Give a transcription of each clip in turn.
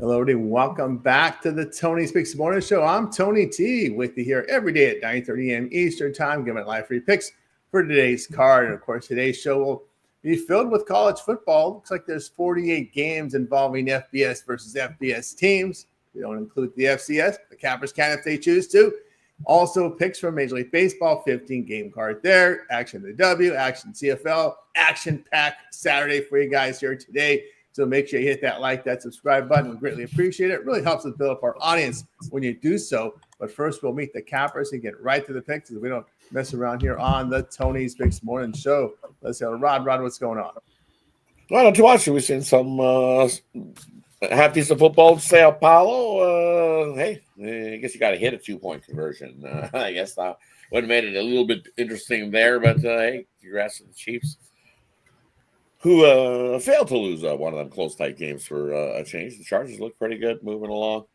Hello, everybody. Welcome back to the Tony Speaks Morning Show. I'm Tony T with you here every day at 9:30 a.m. Eastern Time, giving live free picks for today's card. And, of course, today's show will be filled with college football. Looks like there's 48 games involving FBS versus FBS teams. We don't include the FCS. The Cappers can if they choose to. Also, picks from Major League Baseball, 15-game card there. Action the W, Action CFL, action-packed Saturday for you guys here today. So make sure you hit that like, that subscribe button. We greatly appreciate it. It really helps us build up our audience when you do so. But first, we'll meet the Cappers and get right to the picks so we don't mess around here on the Tony's Picks Morning Show. Let's go. Rod, what's going on? Well, not too much. We've seen some half decent football. Sao Paulo. Hey, I guess you got to hit a 2-point conversion. I guess that would have made it a little bit interesting there. But hey, congrats to the Chiefs, who failed to lose one of them close, tight games for a change. The Chargers look pretty good moving along.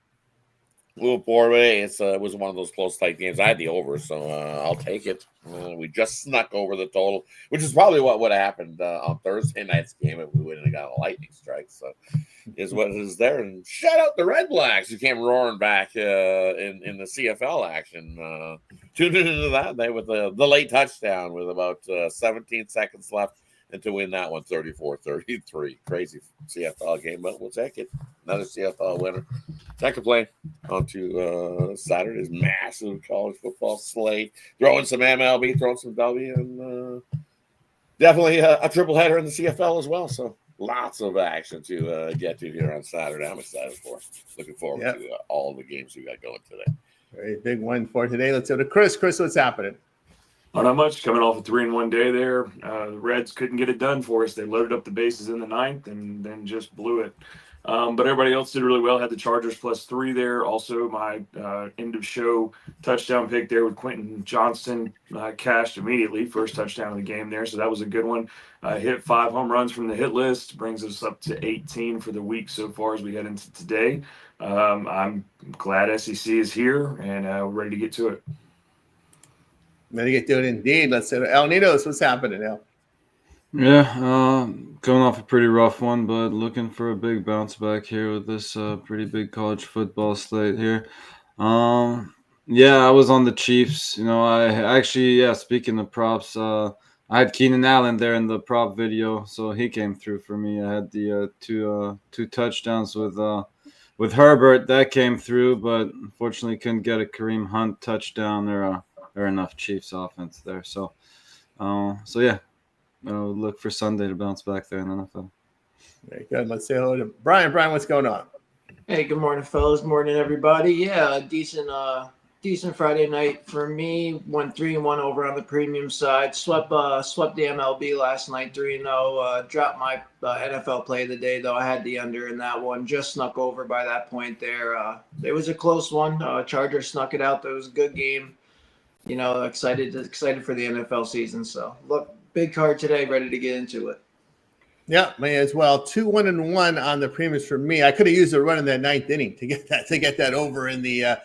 Moving forward, it was one of those close, tight games. I had the over, so I'll take it. We just snuck over the total, which is probably what would have happened on Thursday night's game if we wouldn't have got a lightning strike. So is what is there. And shout out the Red Blacks who came roaring back in the CFL action. Tuned into that day with the late touchdown with about 17 seconds left. And to win that one 34-33. Crazy CFL game, but we'll take it. Another CFL winner. Can't complain. On to Saturday's massive college football slate. Throwing some MLB, throwing some W, and definitely a triple header in the CFL as well. So lots of action to get to here on Saturday. I'm excited for it. Looking forward to all the games we got going today. Very big one for today. Let's go to Chris. Chris, what's happening? Oh, not much. Coming off a 3-1 day there. The Reds couldn't get it done for us. They loaded up the bases in the ninth and then just blew it. But everybody else did really well. Had the Chargers +3 there. Also, my end of show touchdown pick there with Quentin Johnston cashed immediately. First touchdown of the game there. So that was a good one. Hit 5 home runs from the hit list. Brings us up to 18 for the week so far as we head into today. I'm glad SEC is here and we're ready to get to it. Ready to get to it indeed. Let's say El Nidos, what's happening now? Yeah, coming off a pretty rough one, but looking for a big bounce back here with this pretty big college football slate here. Yeah, I was on the Chiefs. I actually, speaking of props, I had Keenan Allen there in the prop video, so he came through for me. I had the two touchdowns with Herbert. That came through, but unfortunately couldn't get a Kareem Hunt touchdown or enough Chiefs offense there. So yeah. Look for Sunday to bounce back there in the NFL. Very good. Let's say hello to Brian. Brian, what's going on? Hey, good morning, fellas. Morning, everybody. Yeah, decent Friday night for me. Went 3-1 over on the premium side. Swept the MLB last night 3-0. Dropped my NFL play of the day, though. I had the under in that one. Just snuck over by that point there. It was a close one. Chargers snuck it out. That was a good game. Excited for the NFL season. So, look. Big card today, ready to get into it. Yeah, me as well. 2-1-1 on the premiums for me. I could have used a run in that ninth inning to get that over in the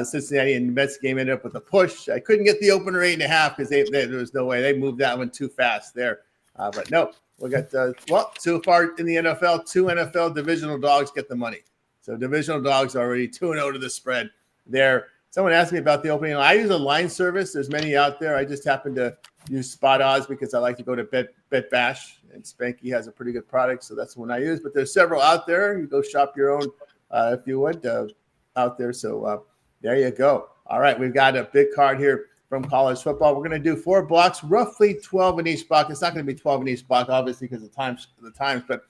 Cincinnati and Mets game. Ended up with a push. I couldn't get the opener 8.5 because there was no way. They moved that one too fast there. But no, we got so far in the NFL, 2 NFL divisional dogs get the money. So divisional dogs already 2-0 to the spread there. Someone asked me about the opening. I use a line service. There's many out there. I just happen to use Spot Odds because I like to go to Bet Bash, and Spanky has a pretty good product, so that's the one I use. But there's several out there. You go shop your own if you would out there. So there you go. All right, we've got a big card here from college football. We're going to do 4 blocks, roughly 12 in each block. It's not going to be 12 in each block, obviously, because of the times, but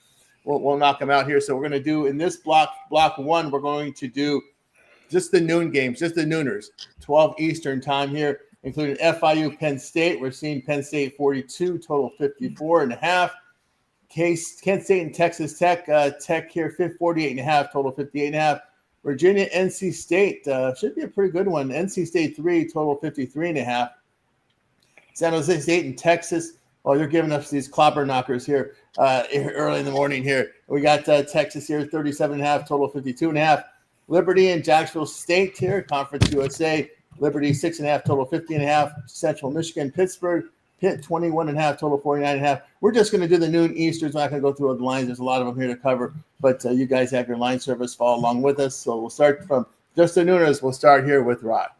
we'll knock them out here. So we're going to do in this block 1, we're going to do just the noon games, just the nooners, 12 Eastern time here, including FIU, Penn State. We're seeing Penn State 42, total 54.5. Kent State and Texas Tech. Tech here, 48.5, total 58.5. Virginia, NC State. Should be a pretty good one. NC State 3, total 53.5. San Jose State and Texas. Well, you're giving us these clobber knockers here early in the morning here. We got Texas here, 37.5, total 52.5. Liberty and Jacksonville State here, Conference USA. Liberty 6.5, total 50.5. Central Michigan, Pittsburgh, Pitt 21.5, total 49.5. We're just going to do the noon Easters. We're not going to go through all the lines. There's a lot of them here to cover, but you guys have your line service follow along with us. So we'll start from just the nooners. We'll start here with Rod.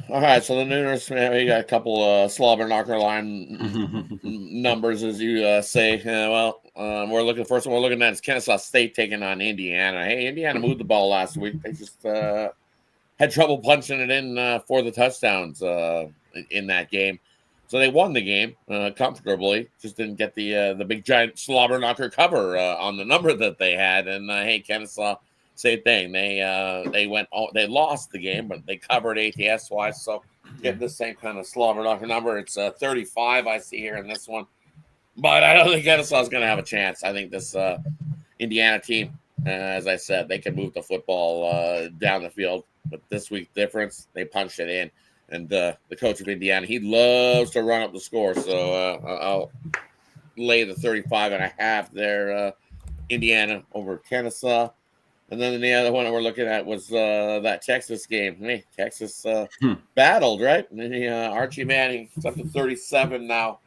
All right, so the nooners, man, we got a couple slobber knocker line numbers, as you say. We're looking at is Kennesaw State taking on Indiana. Hey, Indiana moved the ball last week. They just had trouble punching it in for the touchdowns in that game. So they won the game comfortably. Just didn't get the big giant slobber knocker cover on the number that they had. And hey, Kennesaw, same thing. They lost the game, but they covered ATS wise. So getting the same kind of slobber knocker number. It's 35 I see here in this one. But I don't think Kennesaw is going to have a chance. I think this Indiana team, as I said, they can move the football down the field. But this week difference, they punched it in. And the coach of Indiana, he loves to run up the score. So I'll lay the 35.5 there, Indiana over Kennesaw. And then the other one that we're looking at was that Texas game. Hey, Texas battled, right? And Archie Manning, it's up to 37 now.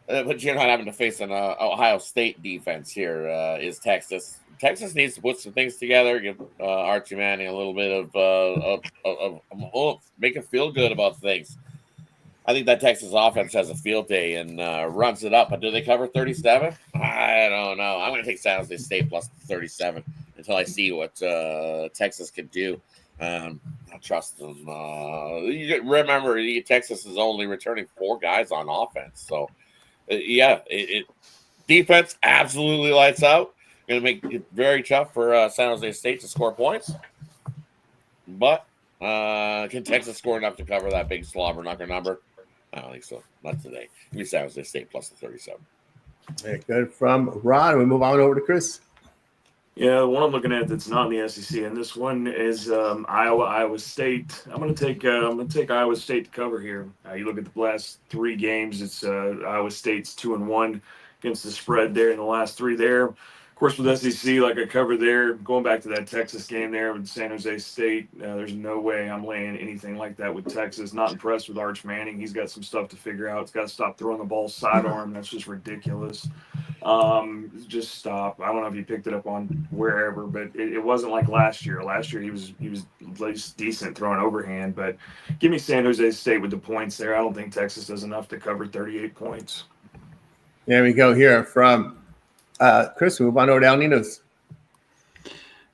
But you're not having to face an Ohio State defense here, is Texas. Texas needs to put some things together, give Archie Manning a little bit of make him feel good about things. I think that Texas offense has a field day and runs it up. But do they cover 37? I don't know. I'm going to take San Jose State plus 37 until I see what Texas can do. I trust them. Remember, Texas is only returning 4 guys on offense. So, defense absolutely lights out. Going to make it very tough for San Jose State to score points. But can Texas score enough to cover that big slobber knocker number? I don't think so. Not today. Give me San Jose State plus the 37. Very good from Ron. We move on over to Chris. Yeah, the one I'm looking at that's not in the SEC, and this one is Iowa State. I'm going to take Iowa State to cover here. You look at the last 3 games; it's Iowa State's 2-1 against the spread there in the last 3 there. Of course, with SEC, like I covered there, going back to that Texas game there with San Jose State, there's no way I'm laying anything like that with Texas. Not impressed with Arch Manning. He's got some stuff to figure out. He's got to stop throwing the ball sidearm. That's just ridiculous. Just stop. I don't know if he picked it up on wherever, but it wasn't like last year. Last year he was at least decent throwing overhand. But give me San Jose State with the points there. I don't think Texas does enough to cover 38 points. There we go here from Chris. Move on over to El Ninos.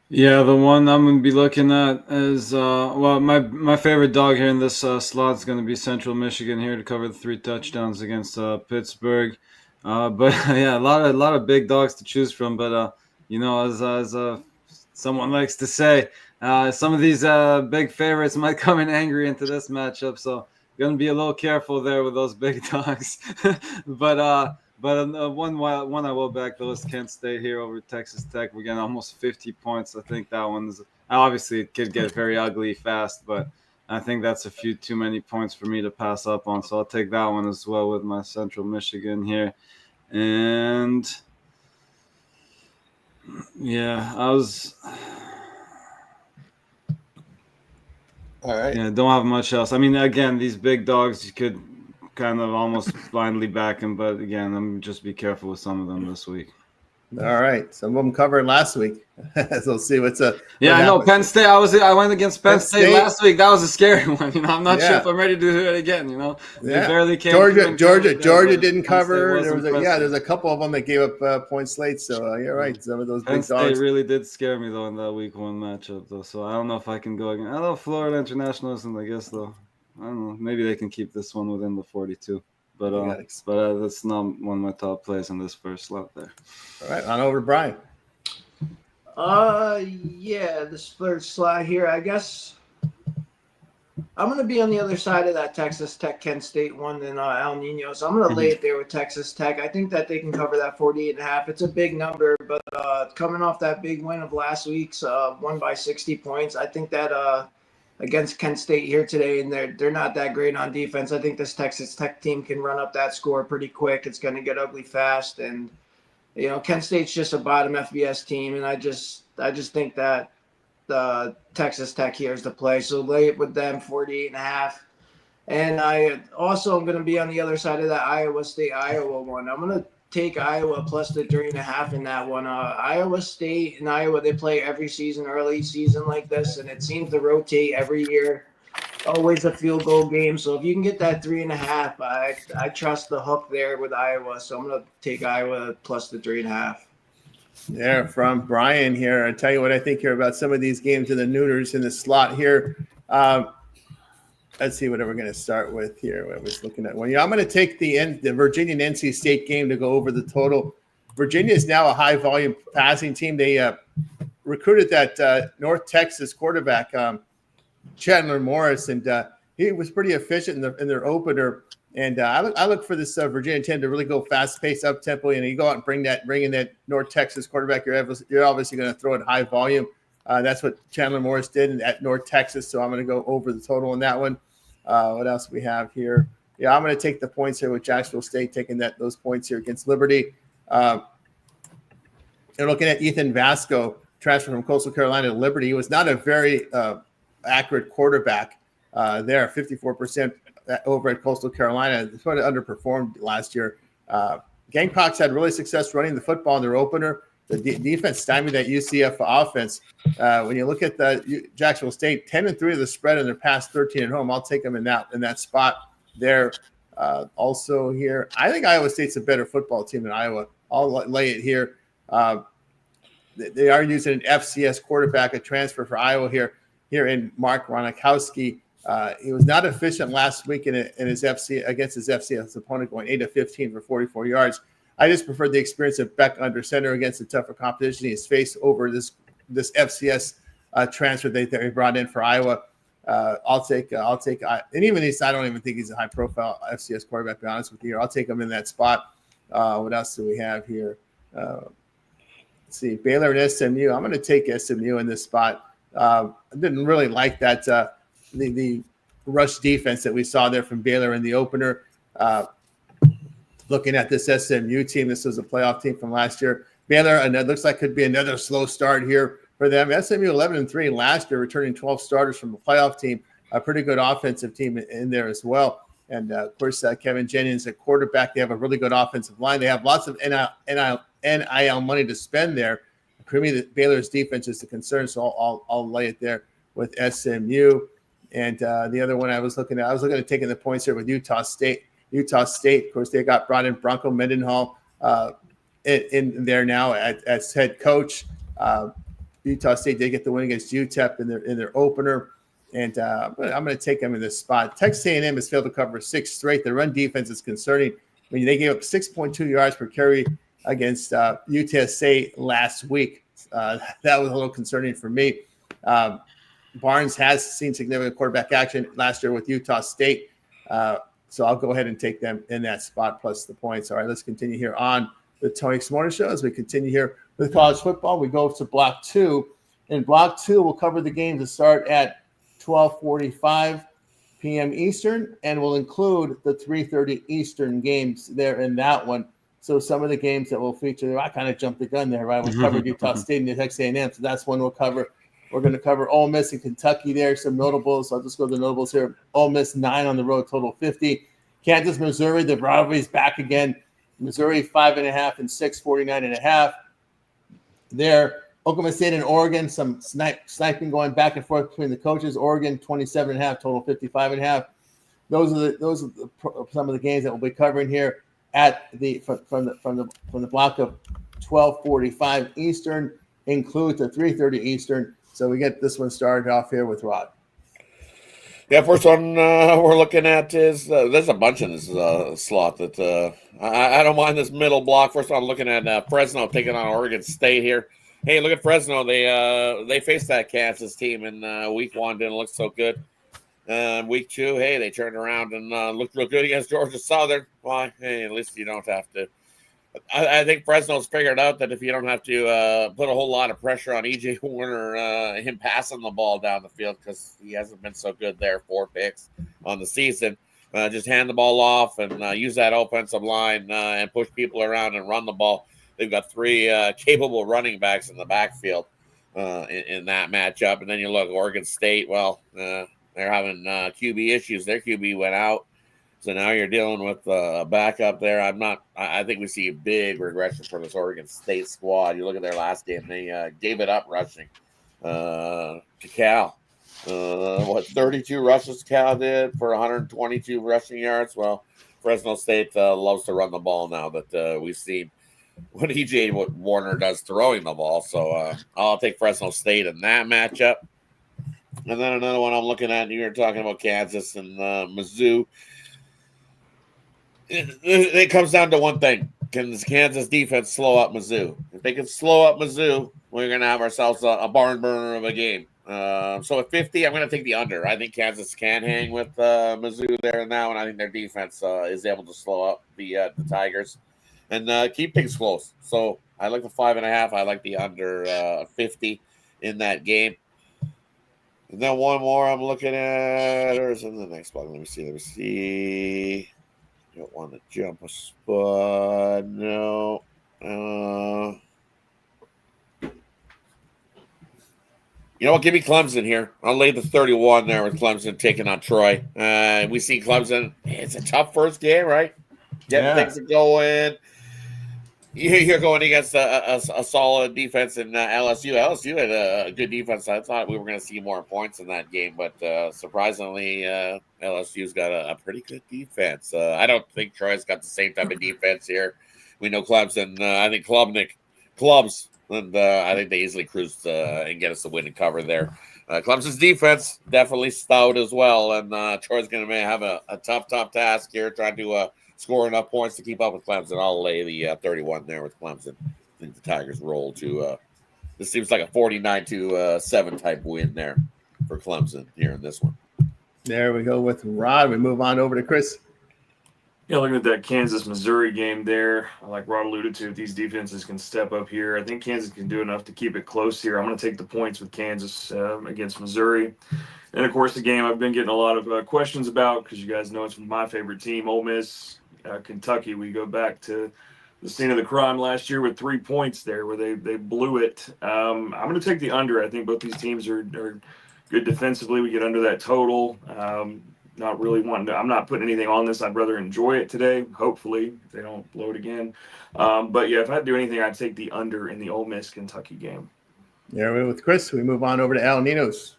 Yeah, the one I'm going to be looking at is, my favorite dog here in this slot is going to be Central Michigan here to cover the 3 touchdowns against Pittsburgh. But yeah, a lot of big dogs to choose from. But as someone likes to say, some of these big favorites might come in angry into this matchup. So going to be a little careful there with those big dogs. But one I will back though is Kent State here over Texas Tech. We're getting almost 50 points. I think that one's obviously it could get very ugly fast, but I think that's a few too many points for me to pass up on. So I'll take that one as well with my Central Michigan here. And yeah, All right. Yeah, don't have much else. I mean, again, these big dogs, you could kind of almost blindly back them, but again, I'm just be careful with some of them this week. All right. Some of them covered last week. So we'll see what's up. Yeah, I know. Penn State. I went against Penn State last week. That was a scary one. I'm not sure if I'm ready to do it again. They barely came. Georgia didn't cover. There's a couple of them that gave up points late. So you're right. Some of those Penn big dogs. State really did scare me though in that week 1 matchup though. So I don't know if I can go again. I know Florida International isn't, I guess though. I don't know. Maybe they can keep this one within the 42. But that's not one of my top plays in this first slot there. All right, on over to Brian. This first slot here, I guess I'm going to be on the other side of that Texas Tech Kent State one than El Nino. So I'm going to lay it there with Texas Tech. I think that they can cover that 48.5. It's a big number, but coming off that big win of last week's won by 60 points, I think that against Kent State here today, and they're not that great on defense. I think this Texas Tech team can run up that score pretty quick. It's going to get ugly fast, and Kent State's just a bottom FBS team, and I just think that the Texas Tech here is the play. So lay it with them 48.5. And I also am going to be on the other side of that Iowa State-Iowa one. I'm going to take Iowa plus the 3.5 in that one. Iowa State and Iowa, they play every season, early season like this, and it seems to rotate every year. Always a field goal game. So if you can get that 3.5, I trust the hook there with Iowa. So I'm going to take Iowa plus the 3.5. There from Brian here. I tell you what I think here about some of these games in the nooners in the slot here. Let's see what we're going to start with here. I was looking at one. Yeah, I'm going to take the Virginia and NC State game to go over the total. Virginia is now a high volume passing team. They recruited that North Texas quarterback, Chandler Morris, and he was pretty efficient in their opener. And I look for this Virginia team to really go fast pace, up tempo, and you go out and bring in that North Texas quarterback. You're obviously going to throw it high volume. That's what Chandler Morris did at North Texas. So I'm going to go over the total on that one. What else we have here? Yeah, I'm going to take the points here with Jacksonville State, taking those points here against Liberty. And looking at Ethan Vasco, transfer from Coastal Carolina to Liberty. He was not a very accurate quarterback there, 54% over at Coastal Carolina. It's sort of underperformed last year. Gamecocks had really success running the football in their opener. The defense stymied that UCF offense. When you look at the Jacksonville State, 10-3 of the spread in their past 13 at home. I'll take them in that spot there. Also here, I think Iowa State's a better football team than Iowa. I'll lay it here. They are using an FCS quarterback, a transfer for Iowa here in Mark Ronikowski. He was not efficient last week in his against his FCS opponent, going 8 of 15 for 44 yards. I just prefer the experience of Beck under center against a tougher competition he's faced over this FCS transfer they brought in for Iowa. I'll take, and even I don't even think he's a high profile FCS quarterback. To be honest with you, I'll take him in that spot. What else do we have here? Let's see, Baylor and SMU. I'm going to take SMU in this spot. I didn't really like that the rush defense that we saw there from Baylor in the opener. Looking at this SMU team, this was a playoff team from last year. Baylor, and it looks like could be another slow start here for them. SMU 11-3 last year, returning 12 starters from a playoff team. A pretty good offensive team in there as well. And of course, Kevin Jennings at quarterback. They have a really good offensive line. They have lots of NIL money to spend there. For me, Baylor's defense is the concern, so I'll lay it there with SMU. And the other one I was looking at taking the points here with Utah State. Of course, they got brought in Bronco Mendenhall in there now as head coach. Utah State did get the win against UTEP in their opener, and I'm going to take them in this spot. Texas A&M has failed to cover 6 straight. The run defense is concerning. I mean, they gave up 6.2 yards per carry against UTSA last week. That was a little concerning for me. Barnes has seen significant quarterback action last year with Utah State. So I'll go ahead and take them in that spot plus the points. All right, let's continue here on the Tony Morning Show. As we continue here with college football, we go to Block 2. In Block 2, we'll cover the games that start at 12:45 p.m. Eastern, and we'll include the 3:30 Eastern games there in that one. So some of the games that we'll feature, I kind of jumped the gun there, right? We covered Utah State and Texas A&M, so that's one we'll cover. We're going to cover Ole Miss and Kentucky there, some notables. I'll just go to the notables here. Ole Miss 9 on the road, total 50. Kansas, Missouri, the rivalry's back again. Missouri 5.5 and 6, 49.5. There, Oklahoma State and Oregon, some sniping going back and forth between the coaches. Oregon 27.5, total 55.5. Those are some of the games that we'll be covering here at from the block of 12:45 Eastern, includes the 3:30 Eastern. So we get this one started off here with Rod. Yeah, first one we're looking at is there's a bunch in this slot that I don't mind this middle block. First one I'm looking at Fresno taking on Oregon State here. Hey, look at Fresno. They faced that Kansas team in week 1, didn't look so good. Week 2, hey, they turned around and looked real good against Georgia Southern. Why? Hey, at least you don't have to. I think Fresno's figured out that if you don't have to put a whole lot of pressure on E.J. Warner, him passing the ball down the field, because he hasn't been so good there, 4 picks on the season. Just hand the ball off and use that offensive line and push people around and run the ball. They've got 3 capable running backs in the backfield in that matchup. And then you look, Oregon State, well, they're having QB issues. Their QB went out. So now you're dealing with a backup there. I think we see a big regression for this Oregon State squad. You look at their last game, they gave it up rushing to Cal. 32 rushes Cal did for 122 rushing yards. Well, Fresno State loves to run the ball now that we've seen what what Warner does throwing the ball. So I'll take Fresno State in that matchup. And then another one I'm looking at, you were talking about Kansas and Mizzou. It comes down to one thing. Can this Kansas defense slow up Mizzou? If they can slow up Mizzou, we're going to have ourselves a barn burner of a game. So at 50, I'm going to take the under. I think Kansas can hang with Mizzou there now, and I think their defense is able to slow up the Tigers and keep things close. So I like the 5.5. I like the under 50 in that game. And then one more I'm looking at, or is in the next one? Let me see. Don't want to jump a spot. No. You know what? Give me Clemson here. I'll lay the 31 there with Clemson taking on Troy. We see Clemson. It's a tough first game, right? Getting things going. You're going against a solid defense in LSU. LSU had a good defense. I thought we were going to see more points in that game, but surprisingly, LSU's got a pretty good defense. I don't think Troy's got the same type of defense here. We know Clemson. I think clubs, and I think they easily cruise and get us a win and cover there. Clemson's defense definitely stout as well, and Troy's going to have a tough task here trying to score enough points to keep up with Clemson. I'll lay the 31 there with Clemson. I think the Tigers roll to this seems like a 49-7 type win there for Clemson here in this one. There we go with Rod. We move on over to Chris. Yeah, looking at that Kansas-Missouri game there, like Rod alluded to, if these defenses can step up here, I think Kansas can do enough to keep it close here. I'm going to take the points with Kansas against Missouri. And, of course, the game I've been getting a lot of questions about because you guys know it's my favorite team, Ole Miss, Kentucky. We go back to the scene of the crime last year with 3 points there where they blew it. I'm going to take the under. I think both these teams are good defensively. We get under that total. Not really wanting to. I'm not putting anything on this. I'd rather enjoy it today. Hopefully they don't blow it again. But yeah, if I had to do anything, I'd take the under in the Ole Miss Kentucky game. There we with Chris. We move on over to Al Ninos.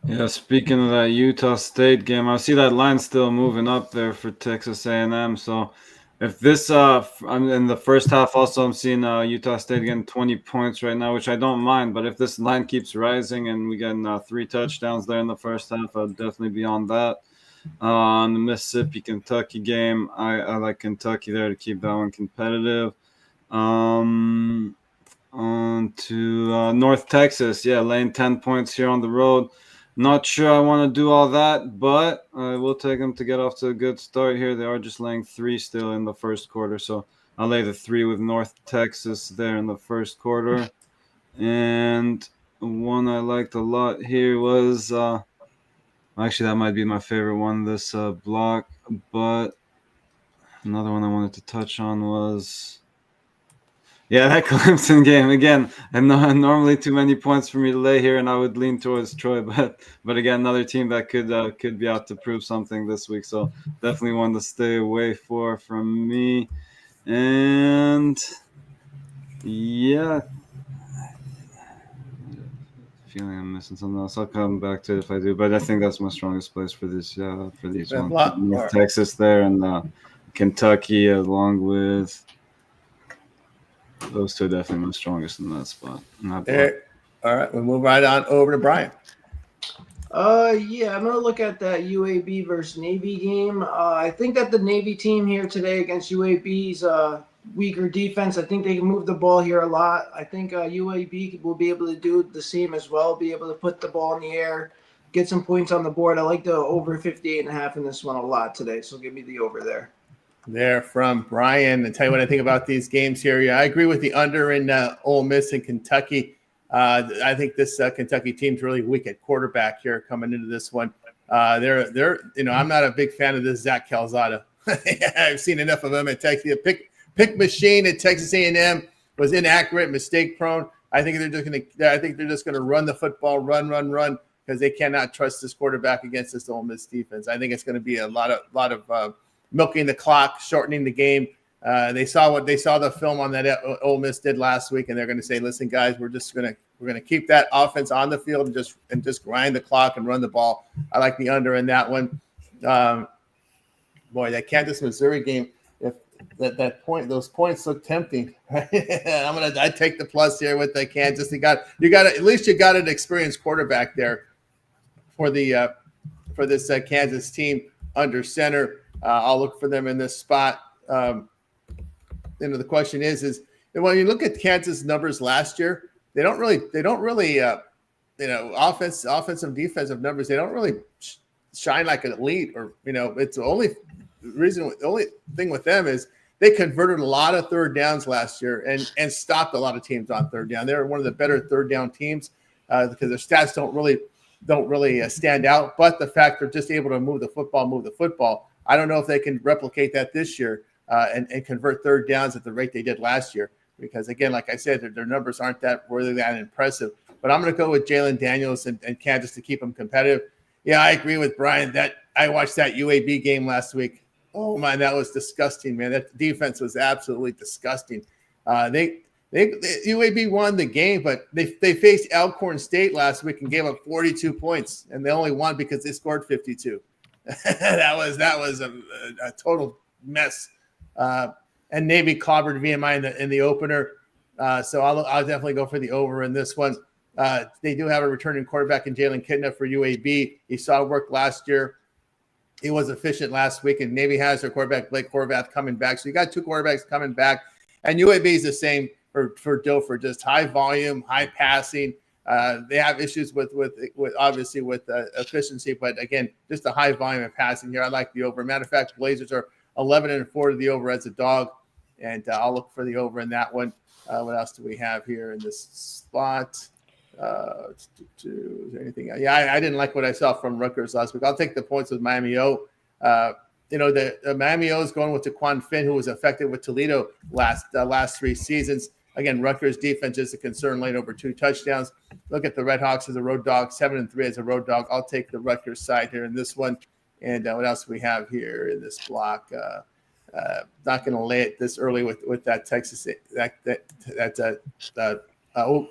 Yeah, speaking of that Utah State game, I see that line still moving up there for Texas A&M. So if this, I'm in the first half also, I'm seeing Utah State getting 20 points right now, which I don't mind. But if this line keeps rising and we get 3 touchdowns there in the first half, I'll definitely be on that. On the Mississippi-Kentucky game, I like Kentucky there to keep that one competitive. On to North Texas. Yeah, laying 10 points here on the road. Not sure I want to do all that, but I will take them to get off to a good start here. They are just laying 3 still in the first quarter, so I'll lay the 3 with North Texas there in the first quarter. And one I liked a lot here was actually that might be my favorite one this block, but another one I wanted to touch on was that Clemson game again. And normally too many points for me to lay here, and I would lean towards Troy. But again, another team that could be out to prove something this week. So definitely one to stay away from me. And yeah, feeling I'm missing something else. I'll come back to it if I do. But I think that's my strongest place for these ones. North Texas there and Kentucky along with. Those two are definitely my strongest in that spot. All right, we'll move right on over to Brian. Yeah, I'm going to look at that UAB versus Navy game. I think that the Navy team here today against UAB's weaker defense, I think they can move the ball here a lot. I think UAB will be able to do the same as well, be able to put the ball in the air, get some points on the board. I like the over 58.5 in this one a lot today, so give me the over there. There from Brian. And tell you what I think about these games here. Yeah, I agree with the under in Ole Miss and Kentucky. I think this Kentucky team's really weak at quarterback here coming into this one. They're I'm not a big fan of this Zach Calzada. I've seen enough of him at Texas. Pick machine at Texas A&M was inaccurate, mistake prone. I think they're just going to run the football, run. because they cannot trust this quarterback against this Ole Miss defense. I think it's going to be a lot of milking the clock, shortening the game. They saw the film on that Ole Miss did last week, and they're going to say, "Listen, guys, we're going to keep that offense on the field and just grind the clock and run the ball." I like the under in that one. Boy, that Kansas Missouri game, if those points look tempting. I take the plus here with the Kansas. You got at least you got an experienced quarterback there for this Kansas team under center. I'll look for them in this spot. The question is when you look at Kansas numbers last year, they don't really offensive defensive numbers, they don't really shine like an elite, or it's the only thing with them is they converted a lot of third downs last year and stopped a lot of teams on third down. They're one of the better third down teams because their stats don't really stand out, but the fact they're just able to move the football. I don't know if they can replicate that this year and convert third downs at the rate they did last year, because again, like I said, their numbers aren't that impressive. But I'm going to go with Jalen Daniels and Kansas to keep them competitive. Yeah, I agree with Brian that I watched that UAB game last week. Oh man, that was disgusting, man. That defense was absolutely disgusting. UAB won the game, but they faced Alcorn State last week and gave up 42 points, and they only won because they scored 52. that was a total mess. And Navy clobbered VMI in the opener, so I'll definitely go for the over in this one. They do have a returning quarterback in Jalen Kitna for UAB. He saw work last year. He was efficient last week, and Navy has their quarterback, Blake Horvath, coming back. So you got two quarterbacks coming back, and UAB is the same for Dilfer, just high volume, high passing. They have issues with obviously with efficiency, but again, just a high volume of passing here. I like the over. Matter of fact, Blazers are 11-4 to the over as a dog, and I'll look for the over in that one. What else do we have here in this spot? Is there anything? Yeah, I didn't like what I saw from Rutgers last week. I'll take the points with Miami O. The Miami O is going with Taquan Finn, who was effective with Toledo last 3 seasons. Again, Rutgers defense is a concern, late over 2 touchdowns. Look at the Red Hawks as a road dog, 7-3 as a road dog. I'll take the Rutgers side here in this one. And what else do we have here in this block? Not going to lay it this early with that Texas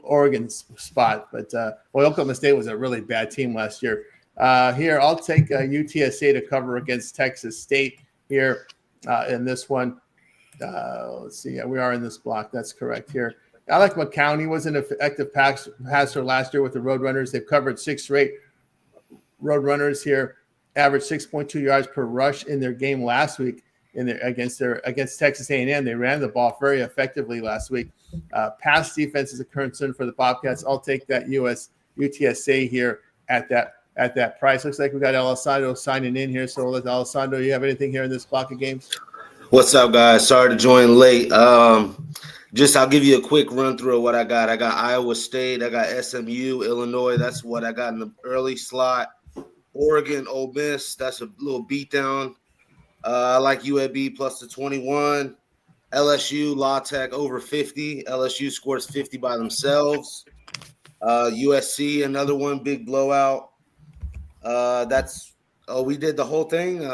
Oregon spot, but Oklahoma State was a really bad team last year. Here, I'll take UTSA to cover against Texas State here in this one. Let's see. Yeah, we are in this block. That's correct here. I like McCown. He was an effective passer last year with the Roadrunners. They've covered 6 straight Roadrunners here, averaged 6.2 yards per rush in their game last week against Texas A&M. They ran the ball very effectively last week. Pass defense is a concern for the Bobcats. I'll take that UTSA here at that price. Looks like we got Alessandro signing in here. So let Alessandro, you have anything here in this block of games? What's up, guys? Sorry to join late. I'll give you a quick run through of what I got. I got Iowa State. I got SMU, Illinois. That's what I got in the early slot. Oregon, Ole Miss. That's a little beatdown. I like UAB plus the 21. LSU, La Tech over 50. LSU scores 50 by themselves. USC, another one, big blowout. We did the whole thing.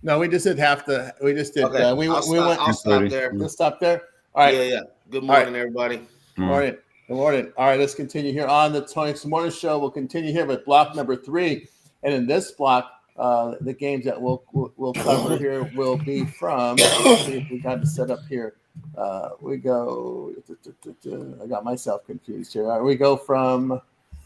No, we just did half the. We just did. Okay. I'll stop there. Let's stop there. All right. Yeah. Good morning, everybody. Good morning. All right, let's continue here on the Tony's Morning Show. We'll continue here with block number 3, and in this block, the games that we'll cover here will be from. Let's see if we got it set up here. We go. I got myself confused here. All right, we go from.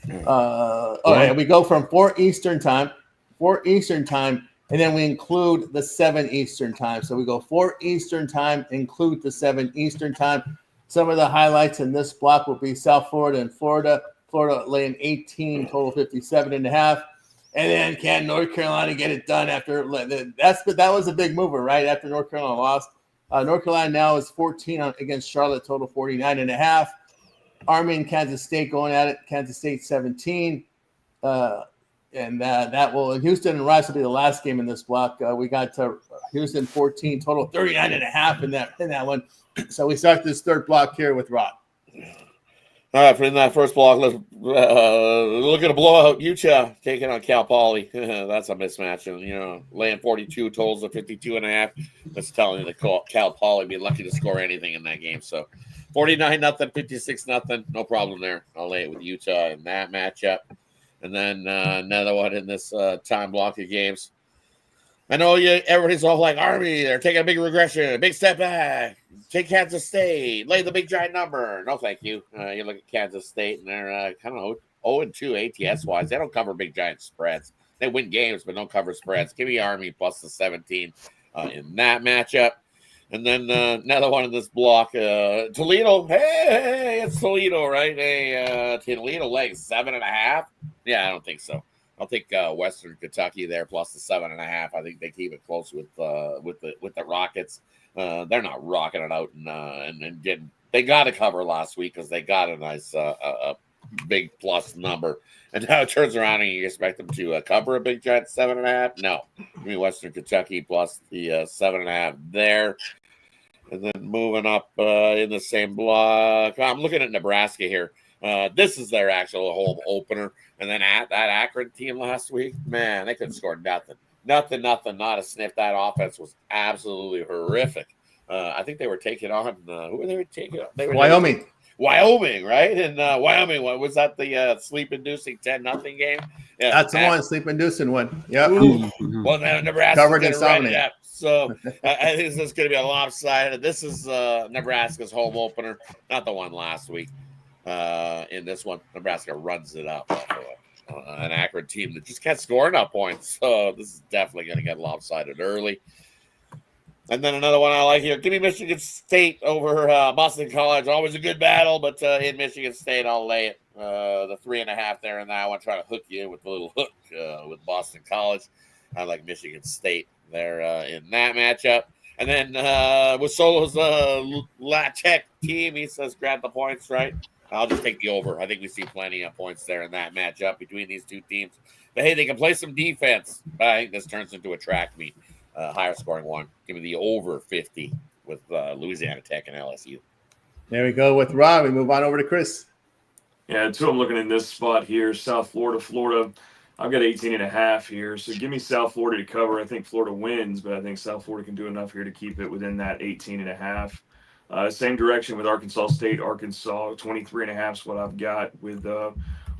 We go from 4 Eastern time. 4 Eastern time. And then we include the 7 Eastern time. So we go 4 Eastern time, include the 7 Eastern time. Some of the highlights in this block will be South Florida and Florida. Florida laying 18, total 57.5. And then can North Carolina get it done after that was a big mover, right? After North Carolina lost. North Carolina now is 14 against Charlotte, total 49.5. Army and Kansas State going at it. Kansas State 17. And that will Houston and Rice will be the last game in this block. We got Houston 14, total 39.5 in that one. So we start this third block here with Rod. All right, for in that first block, let's look at a blowout. Utah taking on Cal Poly. That's a mismatch. And, laying 42 totals of 52.5. That's telling you that Cal Poly be lucky to score anything in that game. So 49-0, 56-0. No problem there. I'll lay it with Utah in that matchup. And then another one in this time block of games. I know everybody's all like, Army, they're taking a big regression, a big step back. Take Kansas State, lay the big giant number. No, thank you. You look at Kansas State, and they're kind of 0-2 ATS-wise. They don't cover big giant spreads. They win games, but don't cover spreads. Give me Army plus the 17 in that matchup. And then another one in this block, Toledo. Hey, it's Toledo, right? Hey, Toledo legs 7.5. Yeah, I don't think so. I'll take Western Kentucky there plus the 7.5. I think they keep it close with the Rockets. They're not rocking it out and getting. They got to cover last week because they got a nice a big plus number, and now it turns around and you expect them to cover a big giant 7.5. No, give me Western Kentucky plus the 7.5 there. And then moving up in the same block, I'm looking at Nebraska here. This is their actual home opener. And then at that Akron team last week, man, they couldn't score nothing. Nothing, not a sniff. That offense was absolutely horrific. I think they were taking on who were they taking on? Wyoming. Wyoming, right? And Wyoming, what was that? The sleep-inducing 10-0 game? Yeah, That's the one, sleep-inducing one. Yep. Well, now Nebraska Covered in right. Yeah. So I think this is going to be a lopsided. This is Nebraska's home opener, not the one last week. In this one, Nebraska runs it up off of an Akron team that just can't score enough points. So this is definitely going to get lopsided early. And then another one I like here. Give me Michigan State over Boston College. Always a good battle, but in Michigan State, I'll lay it. The 3.5 there, and I want to try to hook you in with a little hook with Boston College. I like Michigan State there in that matchup. And then with Solo's La Tech team, he says grab the points, right? I'll just take the over. I think we see plenty of points there in that matchup between these two teams. But, hey, they can play some defense. But I think this turns into a track meet. Higher scoring one. Give me the over 50 with Louisiana Tech and LSU. There we go with Rob. We move on over to Chris. Yeah, two I'm looking in this spot here, South Florida, Florida. I've got 18.5 here. So give me South Florida to cover. I think Florida wins, but I think South Florida can do enough here to keep it within that 18.5. Same direction with Arkansas State. Arkansas 23.5 is what I've got with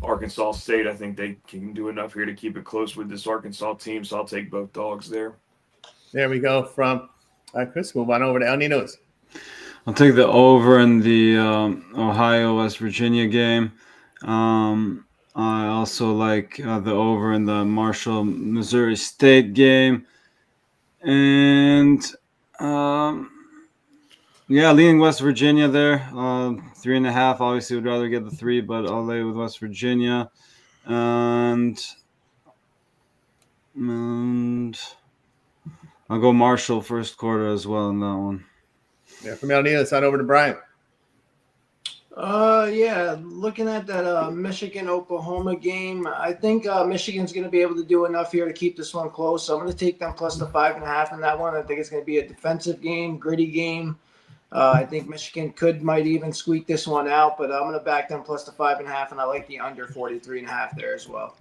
Arkansas State. I think they can do enough here to keep it close with this Arkansas team. So I'll take both dogs there. There we go from Chris. Move on over to El Ninos. I'll take the over in the Ohio-West Virginia game. I also like the over in the Marshall-Missouri State game. And, leaning West Virginia there. 3.5. Obviously, would rather get the 3, but I'll lay with West Virginia. And I'll go Marshall first quarter as well in that one. Yeah, from El Ninos on over to Brian. Looking at that Michigan-Oklahoma game, I think Michigan's going to be able to do enough here to keep this one close. So I'm going to take them plus the 5.5 in that one. I think it's going to be a defensive game, gritty game. I think Michigan might even squeak this one out, but I'm going to back them plus the 5.5, and I like the under 43.5 there as well.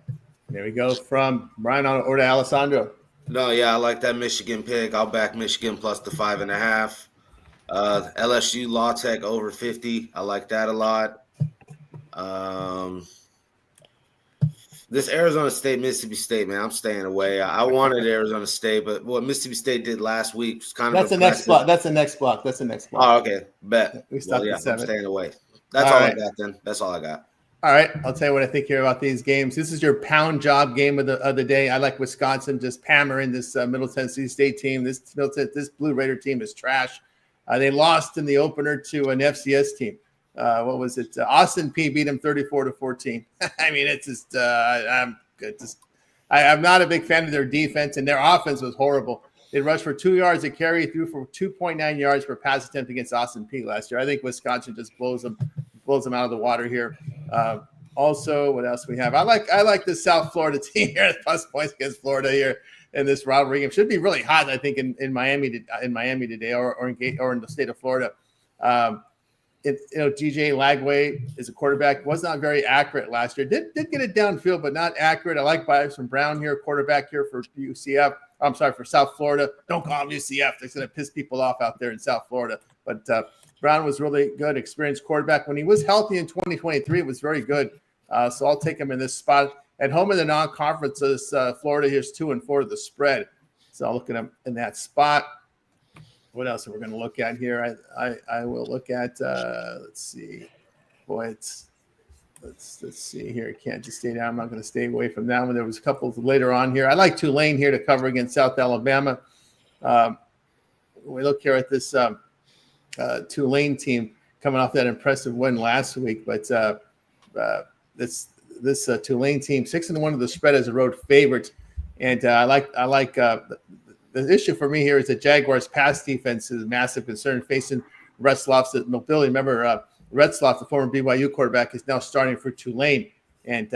There we go from Brian on over to Alessandro. No, yeah, I like that Michigan pick. I'll back Michigan plus the 5.5. LSU Law Tech over 50. I like that a lot. This Arizona State, Mississippi State, man, I'm staying away. I wanted Arizona State, but what Mississippi State did last week was kind of That's the next block. That's the next block. Oh, okay. Bet. We stopped at 7. I'm staying away. That's all right. I got then. That's all I got. All right, I'll tell you what I think here about these games. This is your pound job game of the day. I like Wisconsin just hammering this Middle Tennessee State team. This Blue Raider team is trash. They lost in the opener to an FCS team. What was it? Austin P beat them 34-14. I mean, it's just I'm good. I'm not a big fan of their defense, and their offense was horrible. They rushed for 2 yards a carry, threw for 2.9 yards per pass attempt against Austin P last year. I think Wisconsin just blows them out of the water here. Also, what else we have? I like the South Florida team here. Plus points against Florida here in this rivalry game. Should be really hot, I think, in Miami today, or in the state of Florida. DJ Lagway is a quarterback. Was not very accurate last year. Did get it downfield, but not accurate. I like Bryson Brown here, quarterback here for UCF. I'm sorry, for South Florida. Don't call him UCF. That's going to piss people off out there in South Florida. But Brown was really good, experienced quarterback. When he was healthy in 2023, it was very good. So I'll take him in this spot. At home in the non-conferences, Florida here's 2-4 to the spread. So I'll look at him in that spot. What else are we going to look at here? I will look at, let's see. Boy, let's see here. Can't just stay down. I'm not going to stay away from that one. There was a couple later on here. I like Tulane here to cover against South Alabama. We look here at this Tulane team coming off that impressive win last week, but this Tulane team 6-1 of the spread as a road favorite, and I like the issue for me here is the Jaguars' pass defense is a massive concern facing Retzloff's mobility. Remember, Retzloff, the former BYU quarterback, is now starting for Tulane, and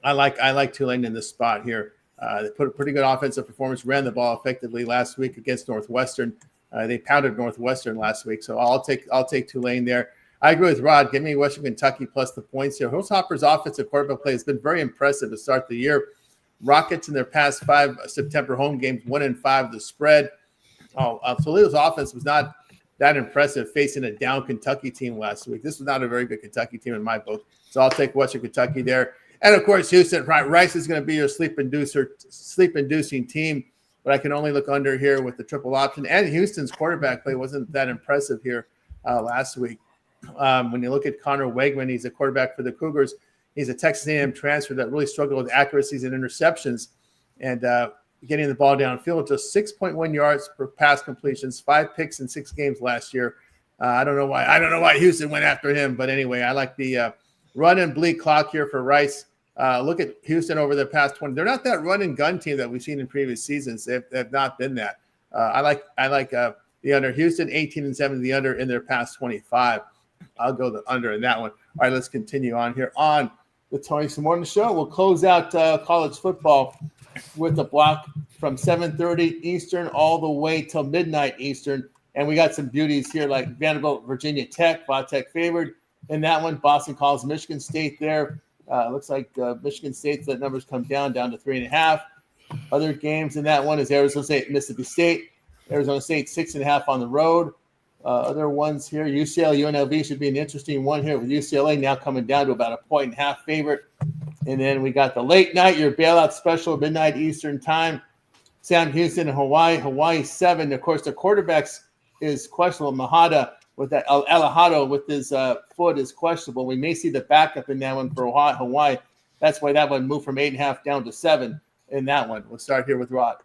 I like Tulane in this spot here. They put a pretty good offensive performance, ran the ball effectively last week against Northwestern. They pounded Northwestern last week, so I'll take Tulane there. I agree with Rod. Give me Western Kentucky plus the points here. Hilltopper's offensive quarterback play has been very impressive to start the year. Rockets in their past 5 September home games, 1-5 the spread. Toledo's offense was not that impressive facing a down Kentucky team last week. This was not a very good Kentucky team in my book, so I'll take Western Kentucky there. And of course, Houston. Rice is going to be your sleep-inducing team, but I can only look under here with the triple option. And Houston's quarterback play wasn't that impressive here last week. When you look at Connor Wegman, he's a quarterback for the Cougars. He's a Texas A&M transfer that really struggled with accuracies and interceptions and getting the ball downfield. Just 6.1 yards per pass completions, 5 picks in 6 games last year. I don't know why Houston went after him, but anyway, I like the run and bleed clock here for Rice. Look at Houston over the past 20. They're not that run and gun team that we've seen in previous seasons. They've not been that. I like the under. Houston 18-7 the under in their past 25. I'll go the under in that one. All right, let's continue on here on the Tony Morning Show. We'll close out college football with a block from 7:30 Eastern all the way till midnight Eastern. And we got some beauties here like Vanderbilt, Virginia Tech, Tech favored in that one. Boston calls Michigan State there. Looks like Michigan State's that numbers come down to 3.5. Other games in that one is Arizona State, Mississippi State. Arizona State 6.5 on the road. Other ones here, UCLA, UNLV should be an interesting one here with UCLA now coming down to about 1.5 favorite. And then we got the late night, your bailout special, midnight Eastern time. Sam Houston and Hawaii 7. Of course, the quarterbacks is questionable. Mahada with that Alejado with his foot is questionable. We may see the backup in that one for Hawaii. That's why that one moved from 8.5 down to 7 in that one. We'll start here with Rod.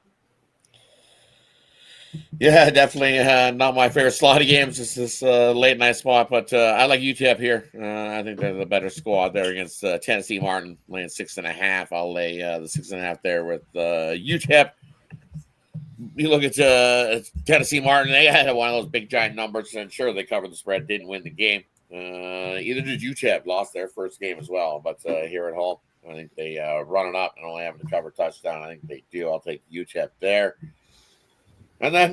Yeah, definitely not my favorite slot of games. This is late night spot, but I like UTEP here. I think they're the better squad there against Tennessee Martin, laying 6.5. I'll lay the 6.5 there with UTEP. You look at Tennessee Martin; they had one of those big giant numbers, and sure they covered the spread, didn't win the game. Either did UTEP, lost their first game as well, but here at home, I think they run it up and only having to cover touchdown. I think they do. I'll take UTEP there. And then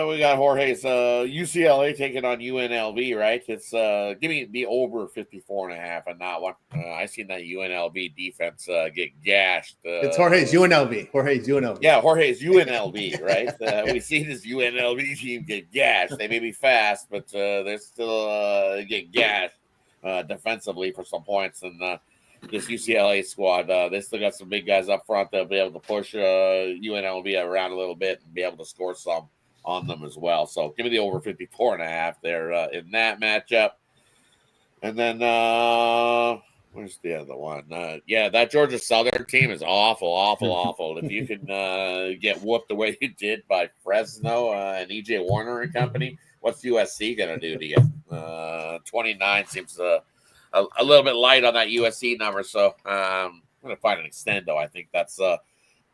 we got Jorge's UCLA taking on UNLV, right? It's give me the over 54.5 on that one. I seen that UNLV defense get gashed. It's Jorge's UNLV. Jorge's UNLV. Yeah, Jorge's UNLV, right? We see this UNLV team get gashed. They may be fast, but they're still get gashed defensively for some points. And this UCLA squad, they still got some big guys up front that'll be able to push UNLV around a little bit and be able to score some on them as well. So give me the over 54.5 there in that matchup. And then where's the other one? That Georgia Southern team is awful. If you can get whooped the way you did by Fresno and EJ Warner and company, what's USC going to do to you? 29 seems a little bit light on that USC number, so I'm going to find an extendo. I think that's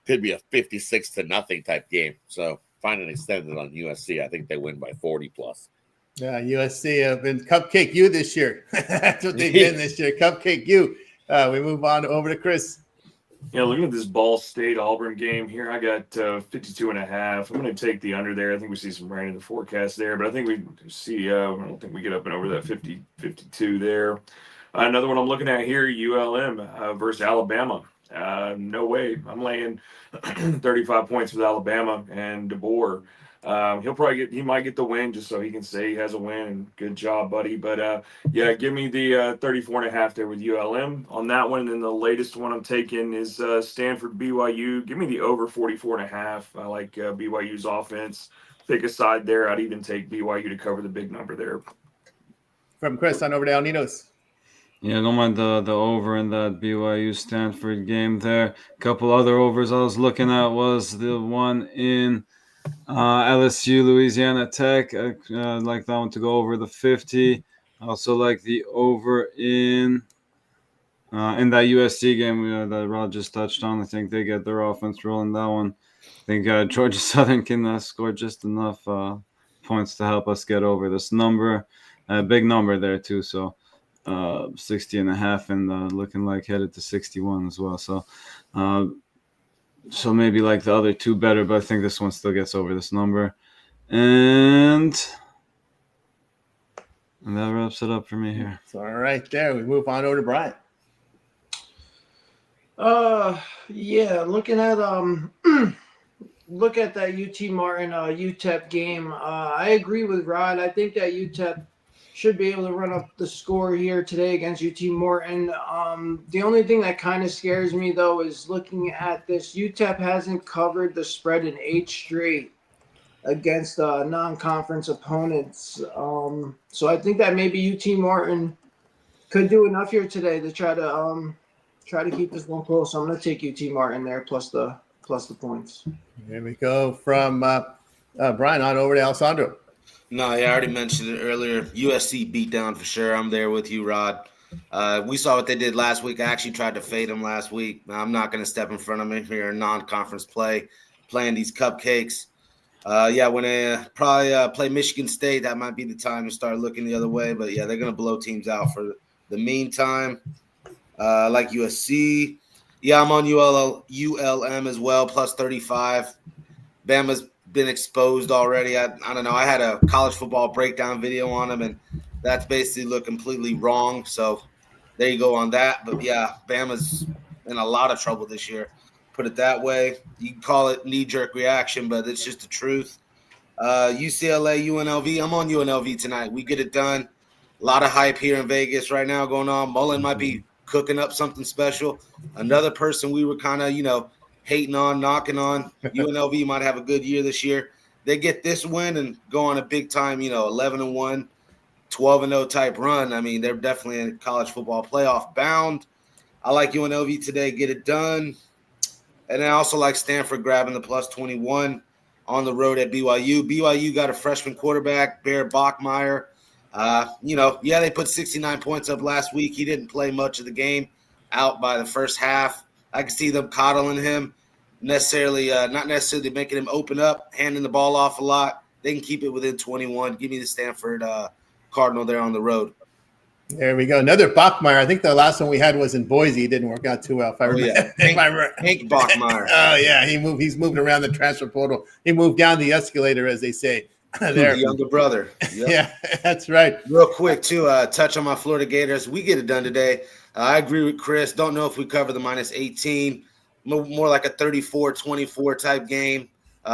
could be a 56-0 type game. So find an extended on USC. I think they win by 40 plus. Yeah, USC have been Cupcake U this year. That's what they've been this year, Cupcake U. We move on over to Chris. Yeah, looking at this Ball State Auburn game here, I got 52.5. I'm going to take the under there. I think we see some rain in the forecast there, but I think we see, I don't think we get up and over that 50, 52 there. Another one I'm looking at here, ULM versus Alabama. No way. I'm laying 35 points with Alabama and DeBoer. He might get the win just so he can say he has a win. And good job, buddy. But yeah, give me the 34.5 there with ULM on that one. And the latest one I'm taking is Stanford BYU. Give me the over 44.5. I like BYU's offense. Pick a side there. I'd even take BYU to cover the big number there. From Chris on over to El Ninos. Yeah, don't mind the over in that BYU Stanford game there. A couple other overs I was looking at was the one in LSU Louisiana Tech. I like that one to go over the 50. I also like the over in that USC game that Rod just touched on. I think they get their offense rolling that one. I think Georgia Southern can score just enough points to help us get over this number. Big number there too, so 60.5 and looking like headed to 61 as well. So so maybe like the other two better, but I think this one still gets over this number. And that wraps it up for me here. So, all right, there. We move on over to Brian. Yeah, looking at look at that UT Martin UTEP game. I agree with Rod. I think that UTEP should be able to run up the score here today against UT Martin. The only thing that kind of scares me though is looking at this. UTEP hasn't covered the spread in 8 straight against non-conference opponents. So I think that maybe UT Martin could do enough here today to try to keep this one close. So I'm going to take UT Martin there plus the points. Here we go from Brian on over to Alessandro. No, yeah, I already mentioned it earlier. USC beat down for sure. I'm there with you, Rod. We saw what they did last week. I actually tried to fade them last week. I'm not going to step in front of them here in non-conference play, playing these cupcakes. Yeah, when they probably play Michigan State, that might be the time to start looking the other way. But, yeah, they're going to blow teams out for the meantime. Like USC. Yeah, I'm on ULM as well, plus 35. Bama's been exposed already. I don't know. I had a college football breakdown video on them, and that's basically looked completely wrong. So there you go on that. But, yeah, Bama's in a lot of trouble this year. Put it that way. You can call it knee-jerk reaction, but it's just the truth. UCLA, UNLV. I'm on UNLV tonight. We get it done. A lot of hype here in Vegas right now going on. Mullen might be cooking up something special. Another person we were kind of, hating on, knocking on. UNLV might have a good year this year. They get this win and go on a big-time, 11-1, 12-0 type run. I mean, they're definitely in college football playoff bound. I like UNLV today. Get it done. And I also like Stanford grabbing the plus 21 on the road at BYU. BYU got a freshman quarterback, Bear Bachmeier. They put 69 points up last week. He didn't play much of the game, out by the first half. I can see them coddling him, not necessarily making him open up, handing the ball off a lot. They can keep it within 21. Give me the Stanford Cardinal there on the road. There we go. Another Bachmeier. I think the last one we had was in Boise. He didn't work out too well. Hank Bachmeier. Oh, yeah. He's moved around the transfer portal. He moved down the escalator, as they say. There. The younger brother. Yep. Yeah, that's right. Real quick, too, touch on my Florida Gators. We get it done today. I agree with Chris. Don't know if we cover the minus 18. More like a 34-24 type game. They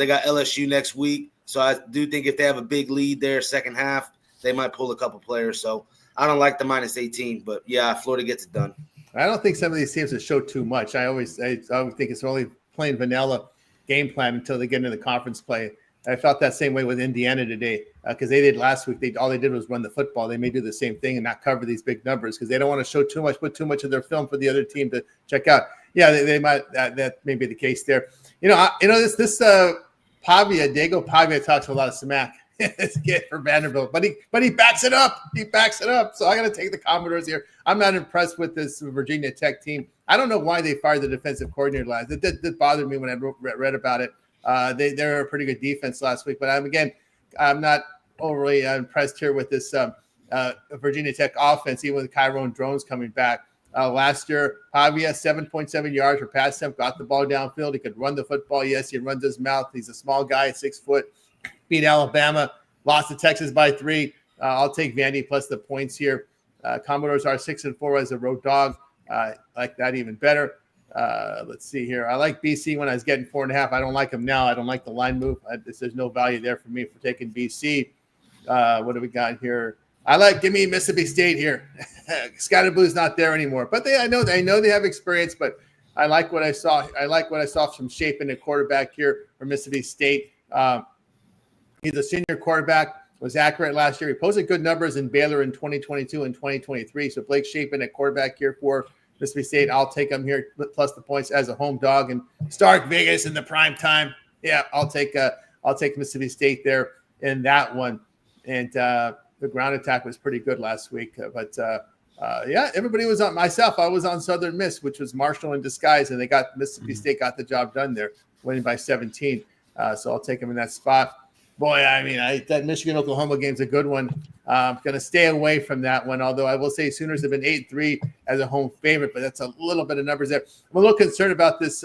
got LSU next week. So I do think if they have a big lead there second half, they might pull a couple players. So I don't like the minus 18. But, yeah, Florida gets it done. I don't think some of these teams have showed too much. I would think it's only plain vanilla game plan until they get into the conference play. I felt that same way with Indiana today because they did last week. All they did was run the football. They may do the same thing and not cover these big numbers because they don't want to show too much, put too much of their film for the other team to check out. Yeah, they might. That may be the case there. This Pavia, Diego Pavia talks a lot of smack. This kid for Vanderbilt, but he backs it up. He backs it up. So I got to take the Commodores here. I'm not impressed with this Virginia Tech team. I don't know why they fired the defensive coordinator last. It did bother me when I read about it. They're a pretty good defense last week, but I'm not overly impressed here with this Virginia Tech offense, even with Kyron Drones coming back. last year. Pavia, 7.7 yards per pass attempt, got the ball downfield. He could run the football. Yes, he runs his mouth. He's a small guy, 6 foot. Beat Alabama, lost to Texas by 3. I'll take Vandy plus the points here. Commodores are 6-4 as a road dog. I like that even better. Let's see here. I like BC when I was getting 4.5. I don't like them now. I don't like the line move. There's no value there for me for taking BC. What do we got here? Give me Mississippi State here. Scotty Blue's not there anymore, but I know they have experience, but I like what I saw. I like what I saw from shape in the quarterback here for Mississippi State. He's a senior quarterback, was accurate last year. He posted good numbers in Baylor in 2022 and 2023. So Blake Shapen at quarterback here for Mississippi State. I'll take him here plus the points as a home dog. And Stark Vegas in the prime time. Yeah, I'll take Mississippi State there in that one. And the ground attack was pretty good last week. But everybody was on myself. I was on Southern Miss, which was Marshall in disguise, and Mississippi State got the job done there, winning by 17. So I'll take him in that spot. Boy, I mean, that Michigan-Oklahoma game's a good one. I'm going to stay away from that one, although I will say Sooners have been 8-3 as a home favorite, but that's a little bit of numbers there. I'm a little concerned about this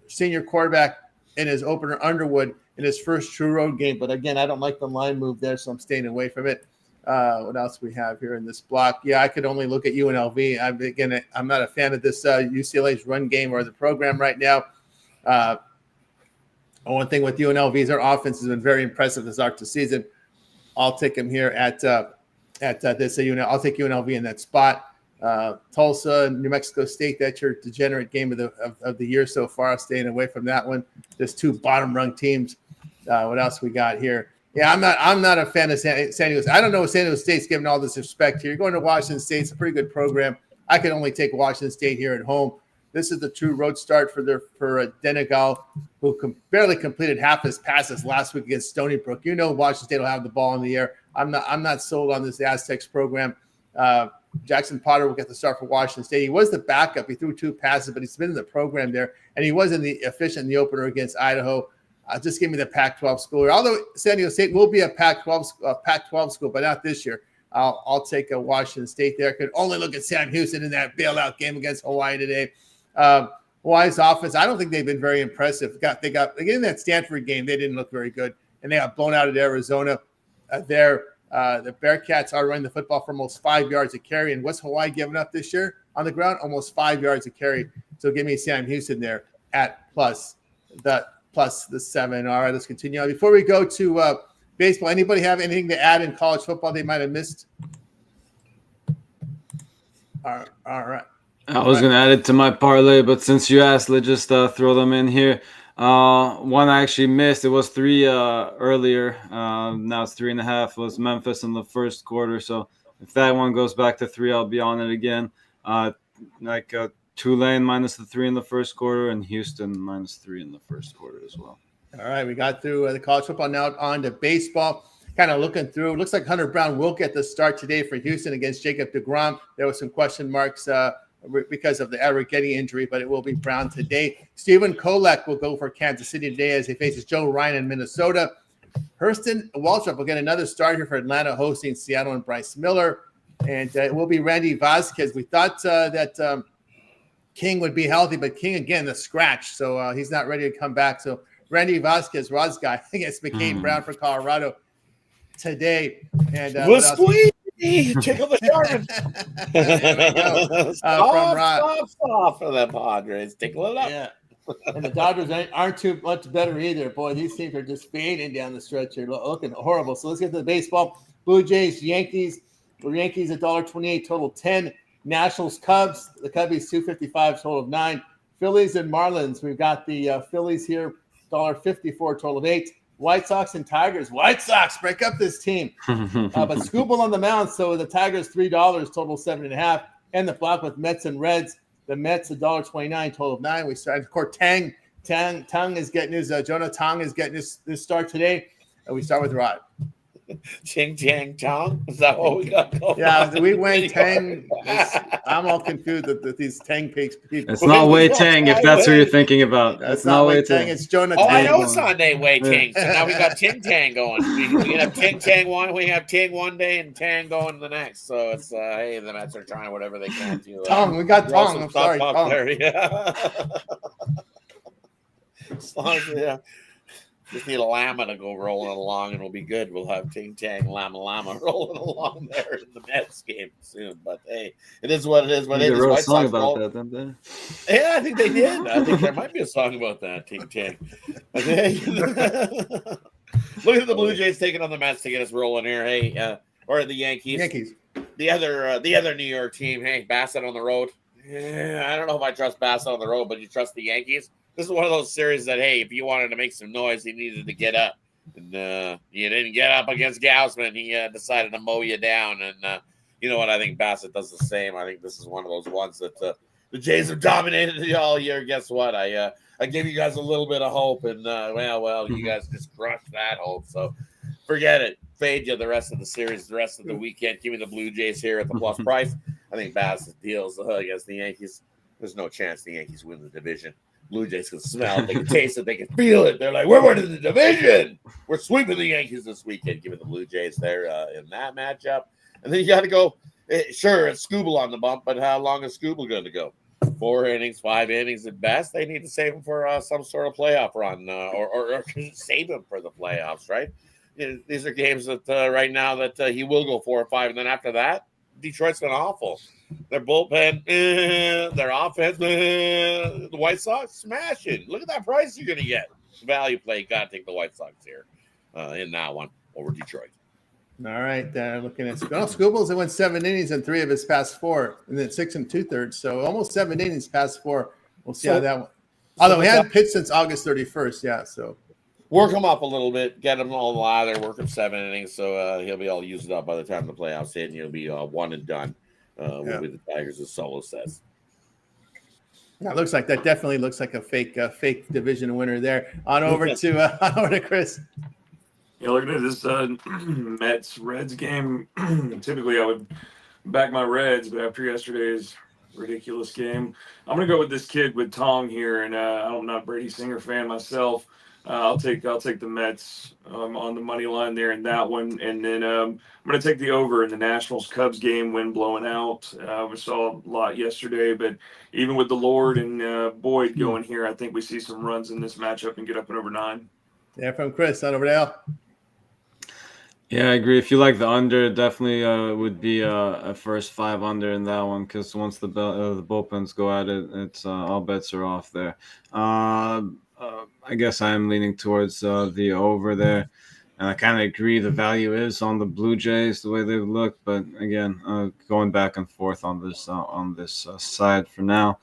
senior quarterback in his opener, Underwood, in his first true road game. But, again, I don't like the line move there, so I'm staying away from it. What else we have here in this block? Yeah, I could only look at UNLV. I'm not a fan of this UCLA's run game or the program right now. One thing with UNLV is their offense has been very impressive to start the season. I'll take them here at this. I'll take UNLV in that spot. Tulsa, New Mexico State. That's your degenerate game of the year so far. Staying away from that one. Just 2 bottom-rung teams. What else we got here? Yeah, I'm not a fan of San Diego. I don't know if San Diego State's giving all this respect here. You're going to Washington State. It's a pretty good program. I can only take Washington State here at home. This is the true road start for Denegal, who barely completed half his passes last week against Stony Brook. Washington State will have the ball in the air. I'm not sold on this Aztecs program. Jackson Potter will get the start for Washington State. He was the backup. He threw 2 passes, but he's been in the program there, and he was efficient in the opener against Idaho. Just give me the Pac-12 school. Although San Diego State will be a Pac-12 school, but not this year. I'll take a Washington State there. Could only look at Sam Houston in that bailout game against Hawaii today. Hawaii's offense, I don't think they've been very impressive. Again, that Stanford game, they didn't look very good, and they got blown out at Arizona. The Bearcats are running the football for almost 5 yards a carry, and what's Hawaii giving up this year on the ground? Almost 5 yards a carry. So give me Sam Houston there at plus the 7. All right, let's continue. Before we go to baseball, anybody have anything to add in college football they might have missed? All right. I was going to add it to my parlay, but since you asked, let's just throw them in here. One I actually missed. It was 3 earlier. Now it's 3.5. It was Memphis in the first quarter. So if that one goes back to 3, I'll be on it again. Tulane minus the 3 in the first quarter, and Houston minus 3 in the first quarter as well. All right, we got through the college football. Now on to baseball. Kind of looking through. Looks like Hunter Brown will get the start today for Houston against Jacob deGrom. There was some question marks because of the Arrighetti injury, but it will be Brown today. Stephen Kolek will go for Kansas City today as he faces Joe Ryan in Minnesota. Hurston Waltrip will get another start here for Atlanta, hosting Seattle and Bryce Miller. And it will be Randy Vasquez. We thought that King would be healthy, but King, again, the scratch. So he's not ready to come back. So Randy Vasquez, Rod's guy, against McCain Brown for Colorado today. And tickle the shark. From Rod. Soft for the Padres. Tickle it up. Yeah. And the Dodgers aren't too much better either. Boy, these teams are just fading down the stretch here, looking horrible. So let's get to the baseball. Blue Jays, Yankees. Yankees $1.28, total 10. Nationals, Cubs. The Cubbies $2.55, total of 9. Phillies and Marlins. We've got the Phillies here, $1.54, total of 8. White Sox and Tigers. White Sox break up this team. But Scooble on the mound. So the Tigers $3, total 7.5. And the block with Mets and Reds. The Mets $1.29, total of 9. We started. Of course, Tang is getting his Jonah Tong is getting his start today. And we start with Rod. Ching Chang Chong? Is that what we got going Yeah, on? we went Tang. I'm all confused with these Tang Peaks people. It's not Wei Tang if that's who you're thinking about. That's It's not Wei Wei Tang. Tang. It's Jonah Oh, I Tang. know it's not Wei Yeah. Ting. So now we got Ting Tang going. We can have Ting Tang one. We have Ting one day and Tang going the next. So it's hey, the Mets are trying whatever they can to. Tong. We got throw Tong. some I'm stuff sorry, up Tong. there, yeah. As long as we just need a llama to go rolling along and we'll be good. We'll have Ting Tang Llama rolling along there in the Mets game soon. But hey, it is what it is. But They it is wrote a White song Sox about ball. that, didn't they? Yeah, I think they did. I think there might be a song about that, Ting Tang. Okay. Look at the Blue Jays taking on the Mets to get us rolling here. Hey, or the Yankees. Yankees. The other New York team. Hey, Bassett on the road. Yeah, I don't know if I trust Bassett on the road, but you trust the Yankees? This is one of those series that, hey, if you wanted to make some noise, he needed to get up. And you didn't get up against Gausman. He decided to mow you down. And you know what? I think Bassett does the same. I think this is one of those ones that the Jays have dominated all year. Guess what? I gave you guys a little bit of hope. And, well, you guys just crushed that hope. So forget it. Fade you the rest of the series, the rest of the weekend. Give me the Blue Jays here at the plus price. I think Bassett deals against the Yankees. There's no chance the Yankees win the division. Blue Jays can smell it, they can taste it, they can feel it. They're like, we're winning the division. We're sweeping the Yankees this weekend, giving the Blue Jays there in that matchup. And then you got to go, sure, it's Scooble on the bump, but how long is Scooble going to go? 4 innings, 5 innings at best. They need to save him for some sort of playoff run or save him for the playoffs, right? These are games that right now that he will go 4 or 5, and then after that, Detroit's been awful. Their bullpen, their offense, the White Sox smashing. Look at that price you're going to get. Value play, got to take the White Sox here in that one over Detroit. All right, looking at Scoobles, they went 7 innings in 3 of his past 4, and then 6 2/3. So almost 7 innings past 4. We'll see how that one. Although he hadn't pitched since August 31st, yeah. So work him up a little bit, get him all lather, work him 7 innings, so he'll be all used up by the time the playoffs hit, and he'll be one and done with the Tigers, as Solo says. Yeah, it looks like that. Definitely looks like a fake division winner there. On over to Chris. Yeah, looking at this Mets Reds game, typically I would back my Reds, but after yesterday's ridiculous game, I'm gonna go with this kid with Tong here, and I'm not a Brady Singer fan myself. I'll take the Mets on the money line there in that one, and then I'm going to take the over in the Nationals Cubs game. Wind blowing out. We saw a lot yesterday, but even with the Lord and Boyd going here, I think we see some runs in this matchup and get up and over 9. Yeah, from Chris on over to Al. Yeah, I agree. If you like the under, definitely would be a first 5 under in that one, because once the bullpens go at it, it's all bets are off there. I guess I am leaning towards the over there, and I kind of agree the value is on the Blue Jays the way they look, but again, going back and forth on this side for now.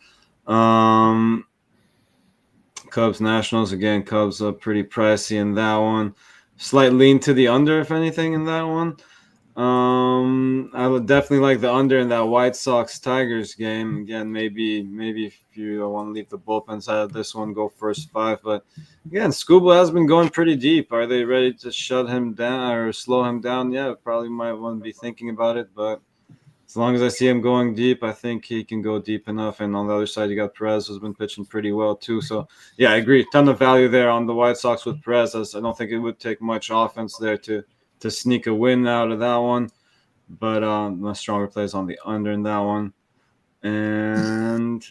Cubs Nationals, again, Cubs are pretty pricey in that one. Slight lean to the under, if anything, in that one. I would definitely like the under in that White Sox Tigers game. Again, maybe if you want to leave the bullpens out of this one, go first 5. But again, Scooble has been going pretty deep. Are they ready to shut him down or slow him down? Yeah, probably might want to be thinking about it. But as long as I see him going deep, I think he can go deep enough. And on the other side, you got Perez, who's been pitching pretty well too. So yeah, I agree. Ton of value there on the White Sox with Perez. I don't think it would take much offense there to sneak a win out of that one, but my stronger plays on the under in that one, and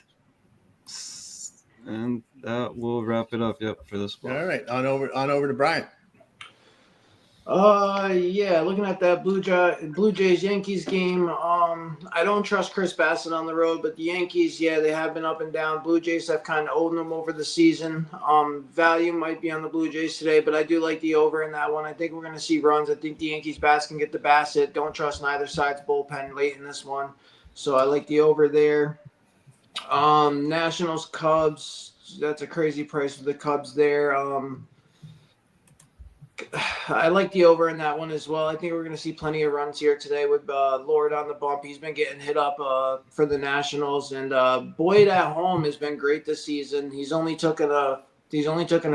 that will wrap it up. Yep, for this one. All right, on over to Brian. Yeah, looking at that Blue Jays Yankees game, I don't trust Chris Bassett on the road, but the Yankees, yeah, they have been up and down. Blue Jays have kind of owned them over the season. Value might be on the Blue Jays today, but I do like the over in that one. I think we're going to see runs. I think the Yankees bats can get the Bassett. Don't trust neither side's bullpen late in this one, so I like the over there. Nationals Cubs, that's a crazy price for the Cubs there. I like the over in that one as well. I think we're going to see plenty of runs here today with Lord on the bump. He's been getting hit up for the Nationals, and Boyd at home has been great this season. He's only taken a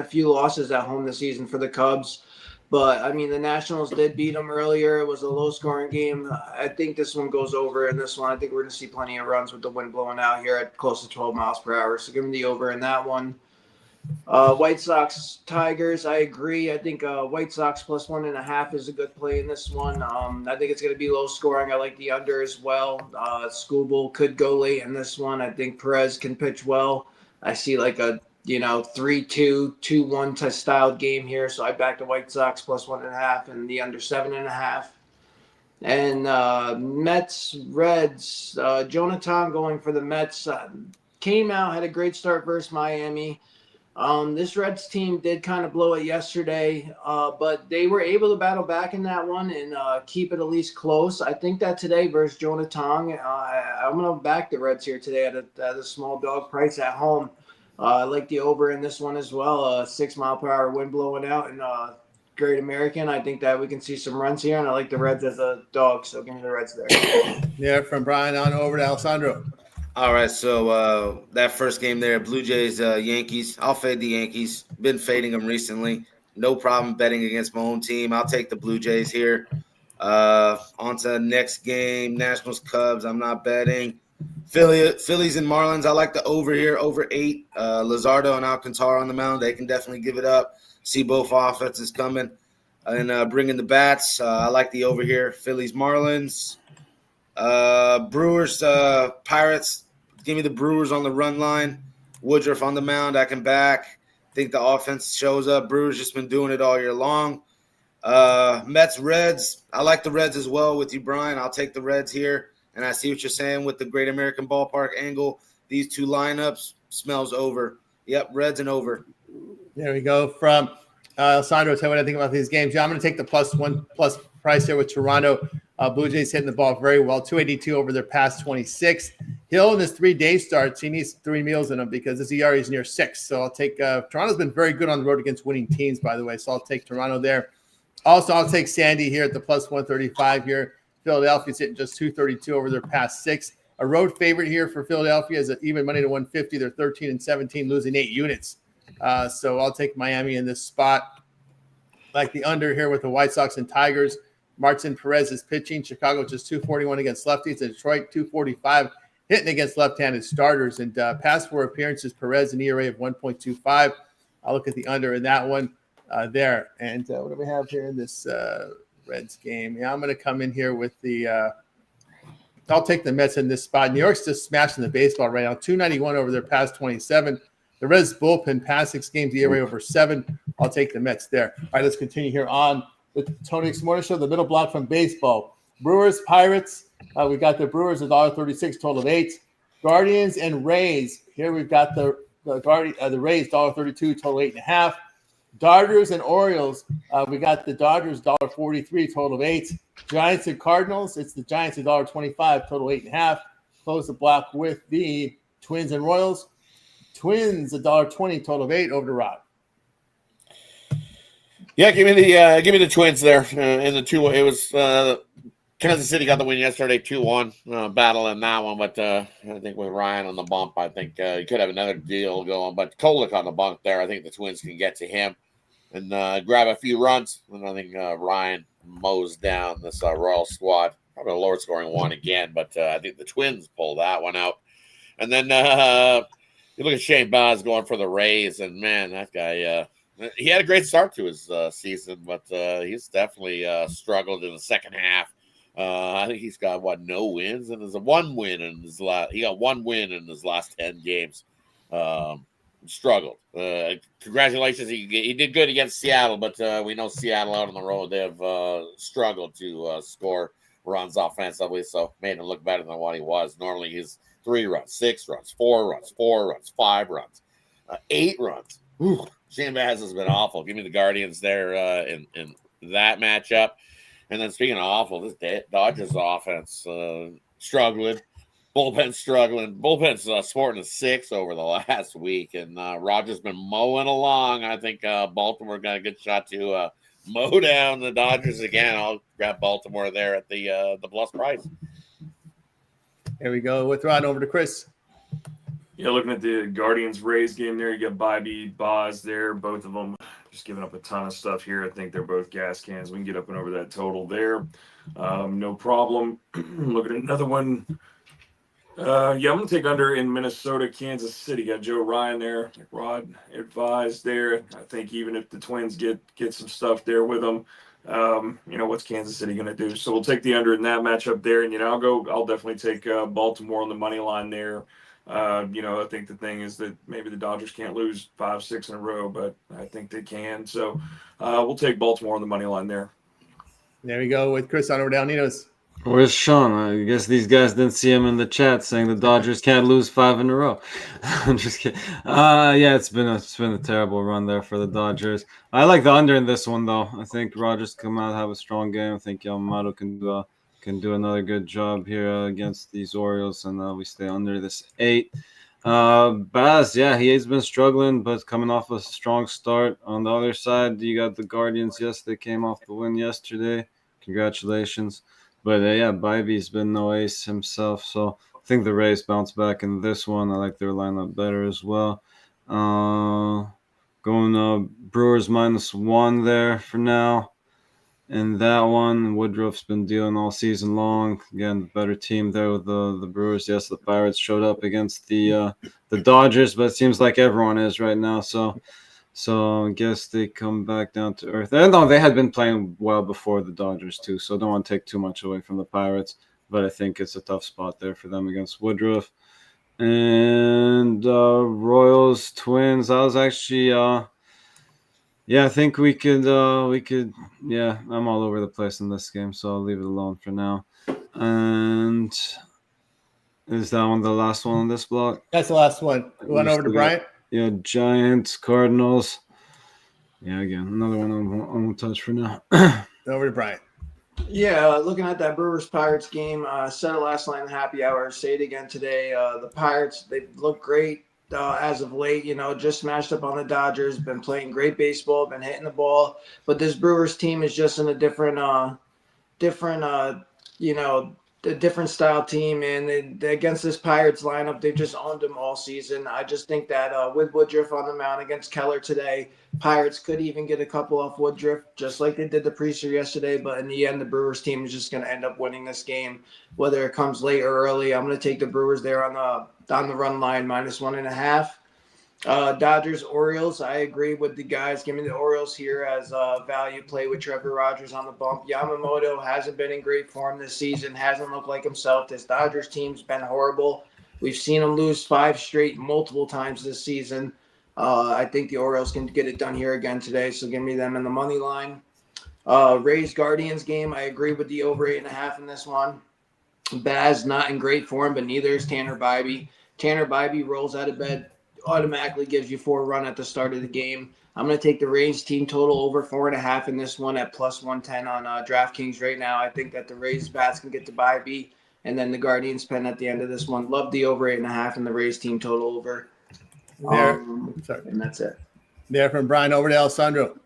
few losses at home this season for the Cubs. But I mean, the Nationals did beat them earlier. It was a low-scoring game. I think this one goes over. In this one, I think we're going to see plenty of runs with the wind blowing out here at close to 12 miles per hour. So give me the over in that one. White Sox Tigers, I agree. I think White Sox plus 1.5 is a good play in this one. I think it's going to be low scoring. I like the under as well. Skubal could go late in this one. I think Perez can pitch well. I see like a 3-2, 2-1 style game here. So I back the White Sox plus 1.5 and the under 7.5. And Mets Reds, Jonathan going for the Mets. Came out, had a great start versus Miami. This Reds team did kind of blow it yesterday, but they were able to battle back in that one and keep it at least close. I think that today versus Jonathan, I'm going to back the Reds here today at a small dog price at home. I like the over in this one as well. 6 mile per hour wind blowing out in Great American. I think that we can see some runs here, and I like the Reds as a dog, so give me the Reds there. Yeah, from Brian on over to Alessandro. All right, so that first game there, Blue Jays, Yankees. I'll fade the Yankees. Been fading them recently. No problem betting against my own team. I'll take the Blue Jays here. On to the next game, Nationals, Cubs. I'm not betting. Phillies and Marlins. I like the over here, over 8. Luzardo and Alcantara on the mound. They can definitely give it up. See both offenses coming. And bringing the bats. I like the over here, Phillies, Marlins. Brewers, Pirates. Give me the Brewers on the run line. Woodruff on the mound. I can back. Think the offense shows up. Brewers just been doing it all year long. Mets, Reds. I like the Reds as well with you, Brian. I'll take the Reds here. And I see what you're saying with the Great American Ballpark angle. These two lineups smells over. Yep, Reds and over. There we go. From Alessandro, tell me what I think about these games. Yeah, I'm going to take the +1+ price here with Toronto. Blue Jays hitting the ball very well. 282 over their past 26. Hill in his 3-day starts, he needs 3 meals in him because his ERA is near 6. So I'll take Toronto's been very good on the road against winning teams, by the way. So I'll take Toronto there. Also, I'll take Sandy here at the +135 here. Philadelphia's hitting just 232 over their past 6. A road favorite here for Philadelphia is even money to 150. They're 13-17, losing 8 units. So I'll take Miami in this spot. Like the under here with the White Sox and Tigers. Martin Perez is pitching. Chicago just 241 against lefties. And Detroit 245 hitting against left-handed starters. And past 4 appearances, Perez an ERA of 1.25. I'll look at the under in that one there. And what do we have here in this Reds game? Yeah, I'm going to come in here with the I'll take the Mets in this spot. New York's just smashing the baseball right now. 291 over their past 27. The Reds bullpen past 6 games, ERA over 7. I'll take the Mets there. All right, let's continue here on the Tony X Morning Show, the middle block from baseball. Brewers, Pirates. We got the Brewers at $1.36, total of 8. Guardians and Rays. Here we've got the Rays, $1.32, total 8.5. Dodgers and Orioles. We got the Dodgers, $1.43, total of 8. Giants and Cardinals. It's the Giants at $1.25, total 8.5. Close the block with the Twins and Royals. Twins, $1.20, total of 8, over to Rob. Yeah, give me the Twins there in the 2. It was Kansas City got the win yesterday, 2-1 battle in that one. But I think with Ryan on the bump, I think you could have another deal going. But Kolek on the bump there, I think the Twins can get to him and grab a few runs. And I think Ryan mows down this Royal squad. Probably a lower scoring one again, but I think the Twins pull that one out. And then you look at Shane Baz going for the Rays, and man, that guy. He had a great start to his season, but he's definitely struggled in the second half. I think he's got no wins, and there's a 1 win in his last. He got 1 win in his last 10 games. Struggled. Congratulations, he did good against Seattle, but we know Seattle out on the road they have struggled to score runs offensively, so made him look better than what he was. Normally, he's 3 runs, 6 runs, 4 runs, 4 runs, 5 runs, 8 runs. Whew. Shane Baz has been awful. Give me the Guardians there in that matchup. And then speaking of awful, this Dodgers offense struggling. Bullpen's struggling. Bullpen's sporting a 6 over the last week. And Rogers been mowing along. I think Baltimore got a good shot to mow down the Dodgers again. I'll grab Baltimore there at the plus price. Here we go. We'll throw it over to Chris. Yeah, looking at the Guardians Rays game there, you got Bybee, Boz there, both of them just giving up a ton of stuff here. I think they're both gas cans. We can get up and over that total there. No problem. Looking at another one. Yeah, I'm going to take under in Minnesota, Kansas City. Got Joe Ryan there, like Rod advised there. I think even if the Twins get some stuff there with them, what's Kansas City going to do? So we'll take the under in that matchup there. And, I'll definitely take Baltimore on the money line there. I think the thing is that maybe the Dodgers can't lose 5-6 in a row, but I think they can. So we'll take Baltimore on the money line there. There we go with Chris on over down Nino's. Where's Sean? I guess these guys didn't see him in the chat saying the Dodgers can't lose 5 in a row. I'm just kidding. Yeah, it's been a terrible run there for the Dodgers. I like the under in this one though. I think Rogers come out have a strong game. I think Yamamoto can do another good job here against these Orioles, and we stay under this 8. Baz, yeah, he has been struggling, but coming off a strong start. On the other side, you got the Guardians. Yes, they came off the win yesterday. Congratulations. But yeah, Bybee's been no ace himself, so I think the Rays bounce back in this one. I like their lineup better as well. Going Brewers -1 there for now. And that one, Woodruff's been dealing all season long. Again, the better team there with the Brewers. Yes, the Pirates showed up against the Dodgers, but it seems like everyone is right now. So I guess they come back down to earth. And no, they had been playing well before the Dodgers too, so don't want to take too much away from the Pirates. But I think it's a tough spot there for them against Woodruff. And Royals, Twins. I was actually, I think we could. Yeah, I'm all over the place in this game, so I'll leave it alone for now. And is that one the last one on this block? That's the last one. One over to Bryant. Yeah, Giants, Cardinals. Yeah, again, another one I won't touch for now. Over to Bryant. Yeah, looking at that Brewers-Pirates game, said it last night in the happy hour, say it again today. The Pirates, they look great as of late, just smashed up on the Dodgers, been playing great baseball, been hitting the ball. But this Brewers team is just in a different style team, and against this Pirates lineup, they've just owned them all season. I just think that with Woodruff on the mound against Keller today, Pirates could even get a couple off Woodruff, just like they did the Priester yesterday. But in the end, the Brewers team is just going to end up winning this game, whether it comes late or early. I'm going to take the Brewers there on the run line -1.5. Dodgers, Orioles. I agree with the guys. Give me the Orioles here as a value play with Trevor Rogers on the bump. Yamamoto hasn't been in great form this season, hasn't looked like himself. This Dodgers team's been horrible. We've seen him lose 5 straight multiple times this season. I think the Orioles can get it done here again today, so give me them in the money line. Rays Guardians game. I agree with the over 8.5 in this one. Baz not in great form, but neither is Tanner Bybee. Tanner Bybee rolls out of bed, automatically gives you 4 run at the start of the game. I'm going to take the Rays team total over 4.5 in this one at +110 on DraftKings right now. I think that the Rays bats can get to Bybee, and then the Guardians pen at the end of this one. Love the over 8.5 and the Rays team total over. And that's it. There from Brian over to Alessandro.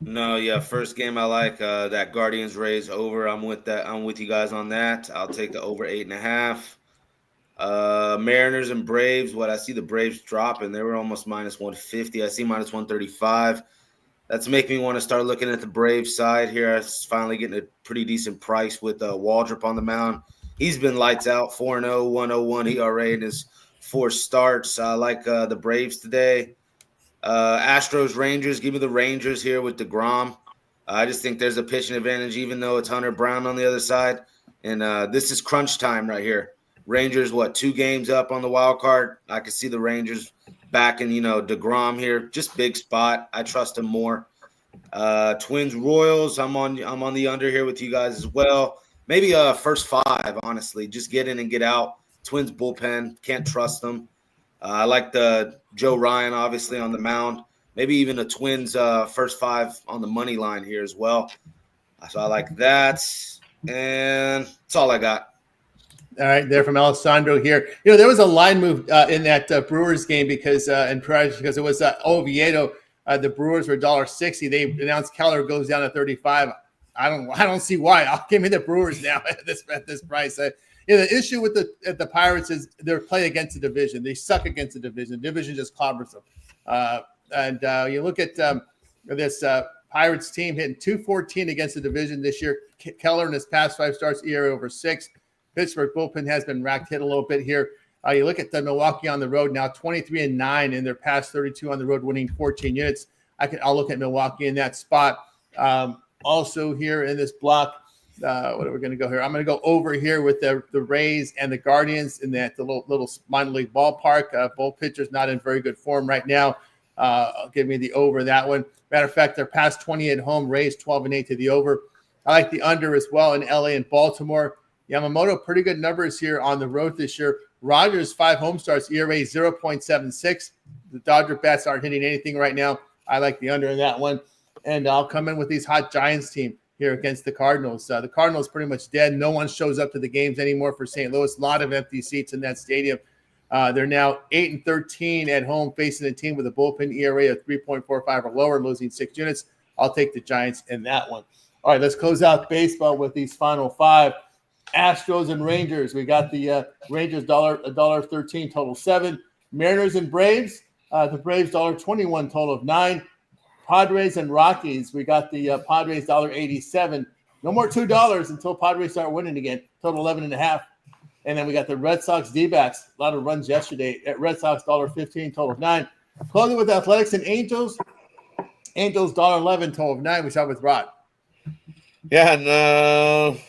No, yeah, first game I like that Guardians Rays over. I'm with that. I'm with you guys on that. I'll take the over 8.5. Mariners and Braves. What I see the Braves dropping, they were almost -150. I see -135. That's making me want to start looking at the Braves side here. I'm finally getting a pretty decent price with Waldrop on the mound. He's been lights out, 4-0, 101 ERA in his 4 starts. I like the Braves today. Astros, Rangers. Give me the Rangers here with DeGrom. I just think there's a pitching advantage, even though it's Hunter Brown on the other side. And this is crunch time right here. Rangers, 2 games up on the wild card? I can see the Rangers backing, DeGrom here. Just big spot. I trust him more. Twins, Royals. I'm on the under here with you guys as well. Maybe first 5, honestly. Just get in and get out. Twins bullpen. Can't trust them. I like the Joe Ryan, obviously, on the mound. Maybe even the Twins first 5 on the money line here as well. So I like that. And that's all I got. All right, there from Alessandro here. There was a line move in that Brewers game because it was Oviedo. The Brewers were $1.60. They announced Keller goes down to 35. I don't see why. I'll give me the Brewers now at this price. The issue with the Pirates is their play against the division. They suck against the division. The division just clobbers them. And you look at this Pirates team hitting 214 against the division this year. Keller in his past 5 starts, ERA over 6. Pittsburgh bullpen has been racked hit a little bit here. You look at the Milwaukee on the road now, 23-9 in their past 32 on the road, winning 14 units. I'll look at Milwaukee in that spot. Also here in this block, what are we going to go here? I'm going to go over here with the Rays and the Guardians in the little minor league ballpark. Both pitchers not in very good form right now. Give me the over that one. Matter of fact, their past 20 at home, Rays 12-8 to the over. I like the under as well in LA and Baltimore. Yamamoto, pretty good numbers here on the road this year. Rogers, 5 home starts, ERA 0.76. The Dodger bats aren't hitting anything right now. I like the under in that one. And I'll come in with these hot Giants team here against the Cardinals. The Cardinals pretty much dead. No one shows up to the games anymore for St. Louis. A lot of empty seats in that stadium. They're now 8-13 at home, facing a team with a bullpen ERA of 3.45 or lower, losing 6 units. I'll take the Giants in that one. All right, let's close out baseball with these final 5. Astros and Rangers. We got the Rangers $1.13, total 7. Mariners and Braves. The Braves $1.21, total of 9. Padres and Rockies. We got the Padres $1.87. No more $2 until Padres start winning again. Total 11.5. And then we got the Red Sox D-backs. A lot of runs yesterday. At Red Sox $1.15, total of 9. Closing with Athletics and Angels. Angels $1.11, total of 9. We start with Rod. Yeah, and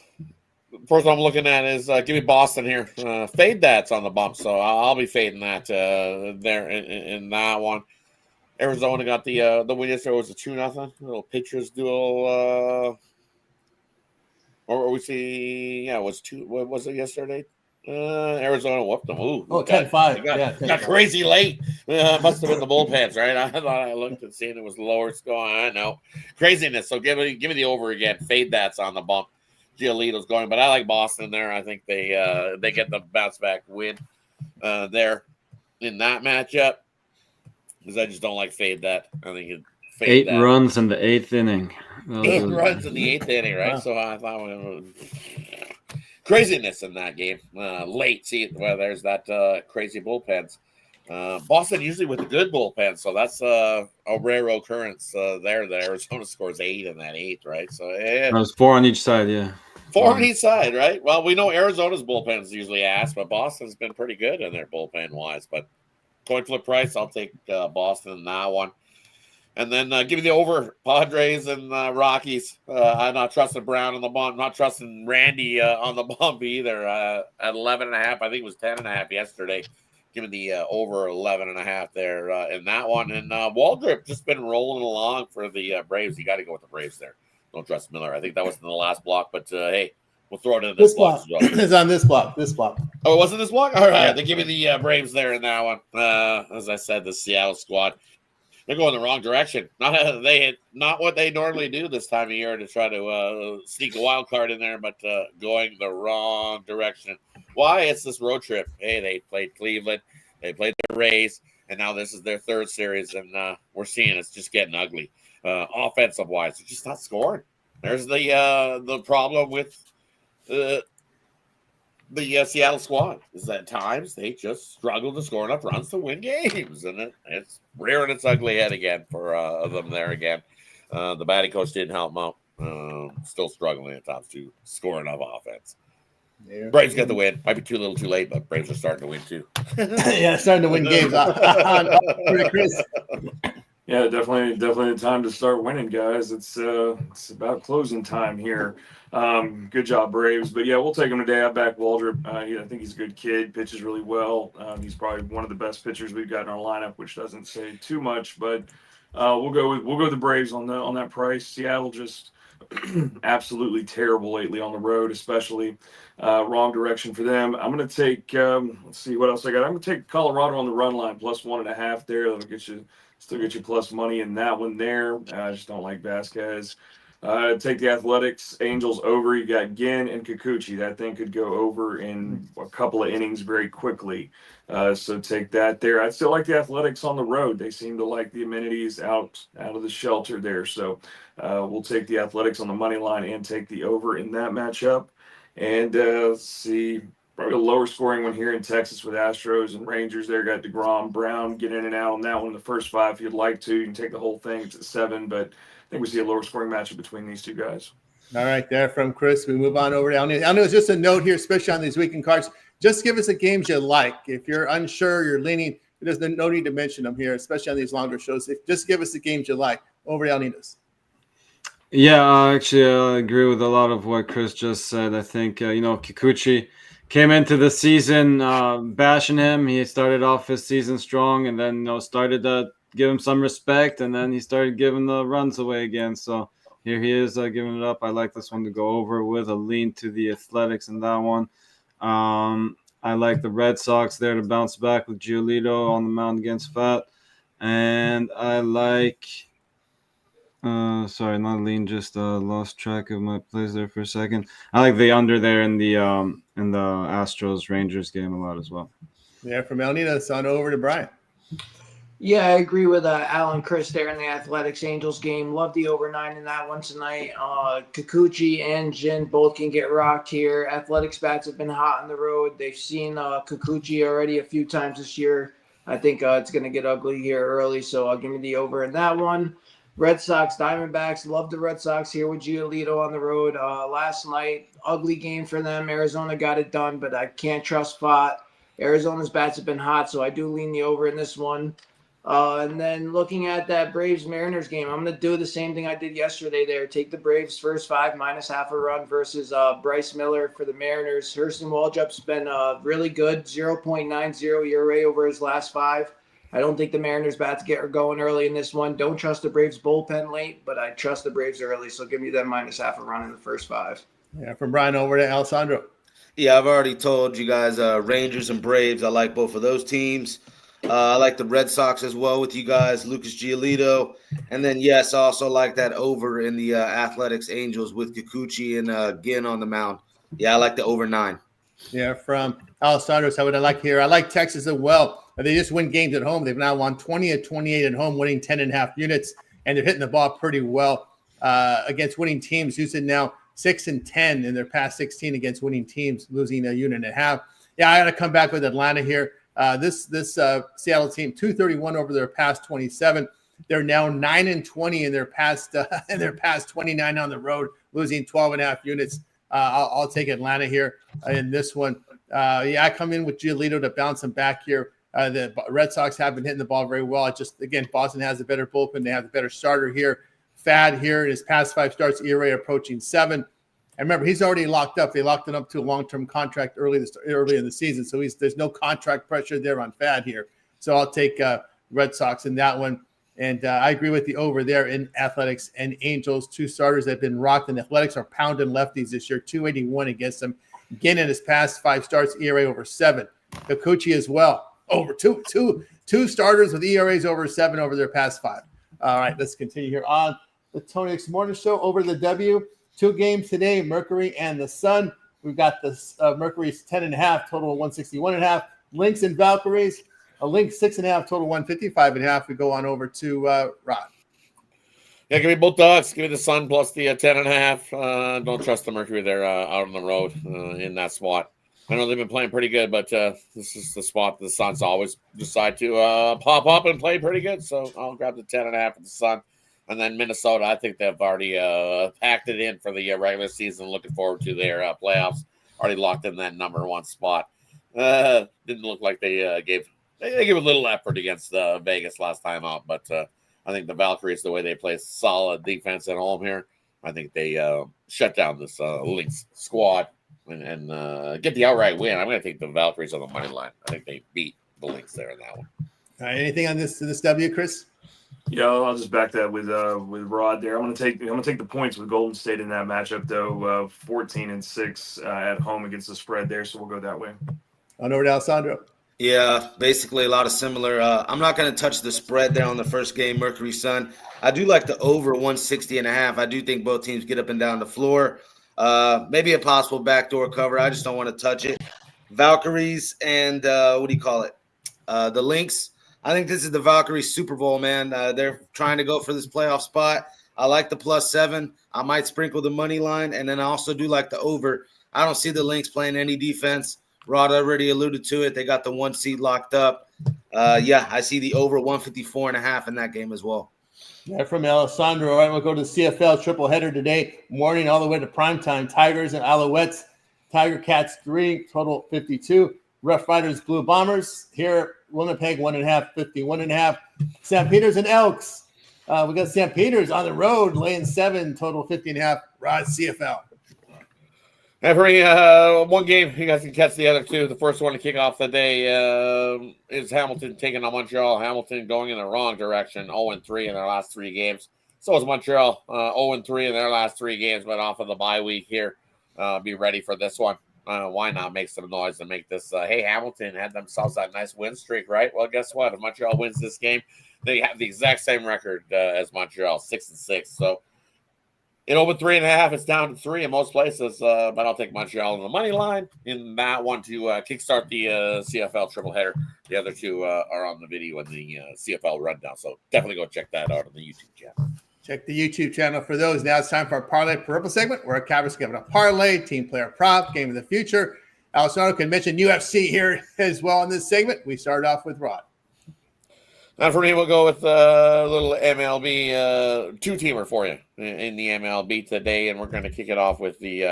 first I'm looking at is give me Boston here. Fade that's on the bump, so I'll be fading that there in that one. Arizona got the win yesterday. Was a 2-0 little pitchers duel. Or we see, it was 2. What was it yesterday? Arizona whooped them. Ooh, 10-5. Got crazy late. Must have been the bullpens, right? I thought I looked and seen it was lower scoring. I know craziness. So give me the over again. Fade that's on the bump. Giolito's going, but I like Boston there. I think they get the bounce back win there in that matchup because I just don't like fade that. I think it fade 8 that. runs in the 8th inning. 8 runs in the 8th inning, right? Wow. So I thought craziness in that game late. See, well, there's that crazy bullpens. Boston usually with a good bullpen, so that's a rare occurrence there. The Arizona scores 8 in that 8th, right? So That was 4 on each side, yeah. 4 on each side, right? Well, we know Arizona's bullpen is usually ass, but Boston's been pretty good in their bullpen wise. But coin flip price, I'll take Boston in that one. And then give me the over Padres and Rockies. I'm not trusting Brown on the bump. I'm not trusting Randy on the bump either. At 11.5, I think it was 10.5 yesterday. Give me the over 11.5 there in that one. And Waldrop just been rolling along for the Braves. You got to go with the Braves there. Don't trust Miller. I think that was in the last block, but hey, we'll throw it in this block as well. It's on this block. This block. Oh, it wasn't this block? All right. They give me the Braves there in that one. As I said, the Seattle squad. They're going the wrong direction. Not what they normally do this time of year to try to sneak a wild card in there, but going the wrong direction. Why? It's this road trip. Hey, they played Cleveland, they played the Rays, and now this is their 3rd series, and we're seeing it's just getting ugly. Offensive wise, they're just not scoring. There's the problem with the Seattle squad is that at times they just struggle to score enough runs to win games, and it's rearing its ugly head again for them there again. The batting coach didn't help them out. Still struggling at times to score enough offense. Yeah. Braves got the win. Might be too little, too late, but Braves are starting to win too. Yeah, starting to win games. Chris. Yeah, definitely the time to start winning, guys. It's about closing time here. Good job, Braves. But yeah, we'll take him today. I back Waldrop. I think he's a good kid, pitches really well. He's probably one of the best pitchers we've got in our lineup, which doesn't say too much, but we'll go with the Braves on that price. Seattle just absolutely terrible lately on the road, especially wrong direction for them. I'm going to take let's see what else I got. I'm going to take Colorado on the run line plus 1.5 there. That'll still get you plus money in that one there. I just don't like Vasquez. Take the Athletics, Angels over. You got Ginn and Kikuchi. That thing could go over in a couple of innings very quickly. So take that there. I still like the Athletics on the road. They seem to like the amenities out of the shelter there. So we'll take the Athletics on the money line and take the over in that matchup. And let's see. Probably a lower scoring one here in Texas with Astros and Rangers. There got DeGrom, Brown, get in and out on that one. The first 5, if you'd like to, you can take the whole thing. It's at 7, but I think we see a lower scoring matchup between these two guys. All right, there from Chris. We move on over to Al Nino. Al Nino, just a note here, especially on these weekend cards. Just give us the games you like. If you're unsure, you're leaning, there's no need to mention them here, especially on these longer shows. Just give us the games you like. Over to Al Nino's. Yeah, I actually agree with a lot of what Chris just said. I think, Kikuchi came into the season bashing him. He started off his season strong and then, started to give him some respect, and then he started giving the runs away again. So here he is giving it up. I like this one to go over with a lean to the Athletics in that one. I like the Red Sox there to bounce back with Giolito on the mound against Fat. And I like sorry, not lean, just lost track of my plays there for a second. I like the under there in the Astros Rangers game a lot as well. Yeah, from El Nino, on over to Brian. Yeah, I agree with Al and Chris there in the Athletics Angels game. Love the over 9 in that one tonight. Kikuchi and Jin both can get rocked here. Athletics bats have been hot on the road. They've seen Kikuchi already a few times this year. I think it's going to get ugly here early, so I'll give me the over in that one. Red Sox, Diamondbacks, love the Red Sox here with Giolito on the road. Last night, ugly game for them. Arizona got it done, but I can't trust Fott. Arizona's bats have been hot, so I do lean the over in this one. And then looking at that Braves-Mariners game, I'm going to do the same thing I did yesterday there. Take the Braves first 5 minus half a run versus Bryce Miller for the Mariners. Hurston Waldrop's been really good, 0.90 ERA over his last 5. I don't think the Mariners bats get going early in this one. Don't trust the Braves bullpen late, but I trust the Braves early. So give me that minus half a run in the first 5. Yeah, from Brian over to Alessandro. Yeah, I've already told you guys Rangers and Braves. I like both of those teams. I like the Red Sox as well with you guys, Lucas Giolito. And then, yes, I also like that over in the Athletics Angels with Kikuchi and Ginn on the mound. Yeah, I like the over 9. Yeah, from Alessandro, how would I like here? I like Texas as well. They just win games at home. They've now won 20 of 28 at home, winning 10.5 units, and they're hitting the ball pretty well against winning teams. Houston now 6-10 in their past 16 against winning teams, losing 1.5 units. Yeah, I got to come back with Atlanta here. This Seattle team 231 over their past 27. They're now 9-20 in their past 29 on the road, losing 12.5 units. I'll take Atlanta here in this one. I come in with Giolito to bounce them back here. The Red Sox have been hitting the ball very well. Again, Boston has a better bullpen. They have a better starter here. Fad here in his past 5 starts, ERA approaching 7. And remember, he's already locked up. They locked him up to a long-term contract early in the season, so there's no contract pressure there on Fad here. So I'll take Red Sox in that one. And I agree with the over there in Athletics and Angels. 2 starters that have been rocked, and the Athletics are pounding lefties this year, 281 against them. Again, in his past 5 starts, ERA over 7. Kikuchi as well, over two starters with ERAs over 7 over their past 5. All right, let's continue here on the Tony X Morning Show. Over the W, 2 games today, Mercury and the Sun. We've got the Mercury's 10.5, total 161.5. Lynx and Valkyries, a Lynx 6.5, total 155.5. We go on over to Rod. Yeah, give me both dogs. Give me the Sun plus the 10.5. Don't trust the Mercury there out on the road in that spot. I know they've been playing pretty good, but this is the spot the Suns always decide to pop up and play pretty good. So I'll grab the 10.5 for the Sun. And then Minnesota, I think they've already packed it in for the regular season. Looking forward to their playoffs. Already locked in that number 1 spot. Didn't look like they gave a little effort against Vegas last time out, but I think the Valkyries, the way they play solid defense at home here, I think they shut down this Lynx squad and get the outright win. I'm going to take the Valkyries on the money line. I think they beat the Lynx there in that one. All right, anything on this W, Chris? Yeah, I'll just back that with Rod there. I'm gonna take the points with Golden State in that matchup though. 14-6 at home against the spread there, so we'll go that way. On over to Alessandro. Yeah, basically a lot of similar. I'm not going to touch the spread there on the first game, Mercury Sun. I do like the over 160.5. I do think both teams get up and down the floor. Maybe a possible backdoor cover. I just don't want to touch it. Valkyries and the Lynx. I think this is the Valkyries Super Bowl, man. They're trying to go for this playoff spot. I like the +7. I might sprinkle the money line, and then I also do like the over. I don't see the Lynx playing any defense. Rod already alluded to it. They got the 1 seed locked up. Yeah, I see the over 154.5 in that game as well. Yeah, from Alessandro. All right, we'll go to the CFL triple header today morning all the way to primetime. Tigers and Alouettes. Tiger Cats 3, total 52. Rough Riders, Blue Bombers. Here, Winnipeg 1.5, 51.5. St. Peter's and Elks. We got St. Peter's on the road, laying 7, total 50.5. Rod, CFL. Every one game, you guys can catch the other two. The first one to kick off the day is Hamilton taking on Montreal. Hamilton going in the wrong direction, 0-3 in their last 3 games. So is Montreal, 0-3 in their last 3 games, but off of the bye week here. Be ready for this one. Why not make some noise and make this? Hey, Hamilton had themselves that nice win streak, right? Well, guess what? If Montreal wins this game, they have the exact same record as Montreal, 6-6. So it opened 3.5. It's down to 3 in most places, but I'll take Montreal on the money line in that one to kickstart the CFL triple header. The other two are on the video in the CFL rundown, so definitely go check that out on the YouTube channel. Check the YouTube channel for those. Now it's time for our Parlay Purple segment, where our cappers give it a parlay, team player prop, game of the future. Alessandro can mention UFC here as well in this segment. We start off with Rod. Now for me, we'll go with a little MLB 2-teamer for you in the MLB today, and we're going to kick it off with the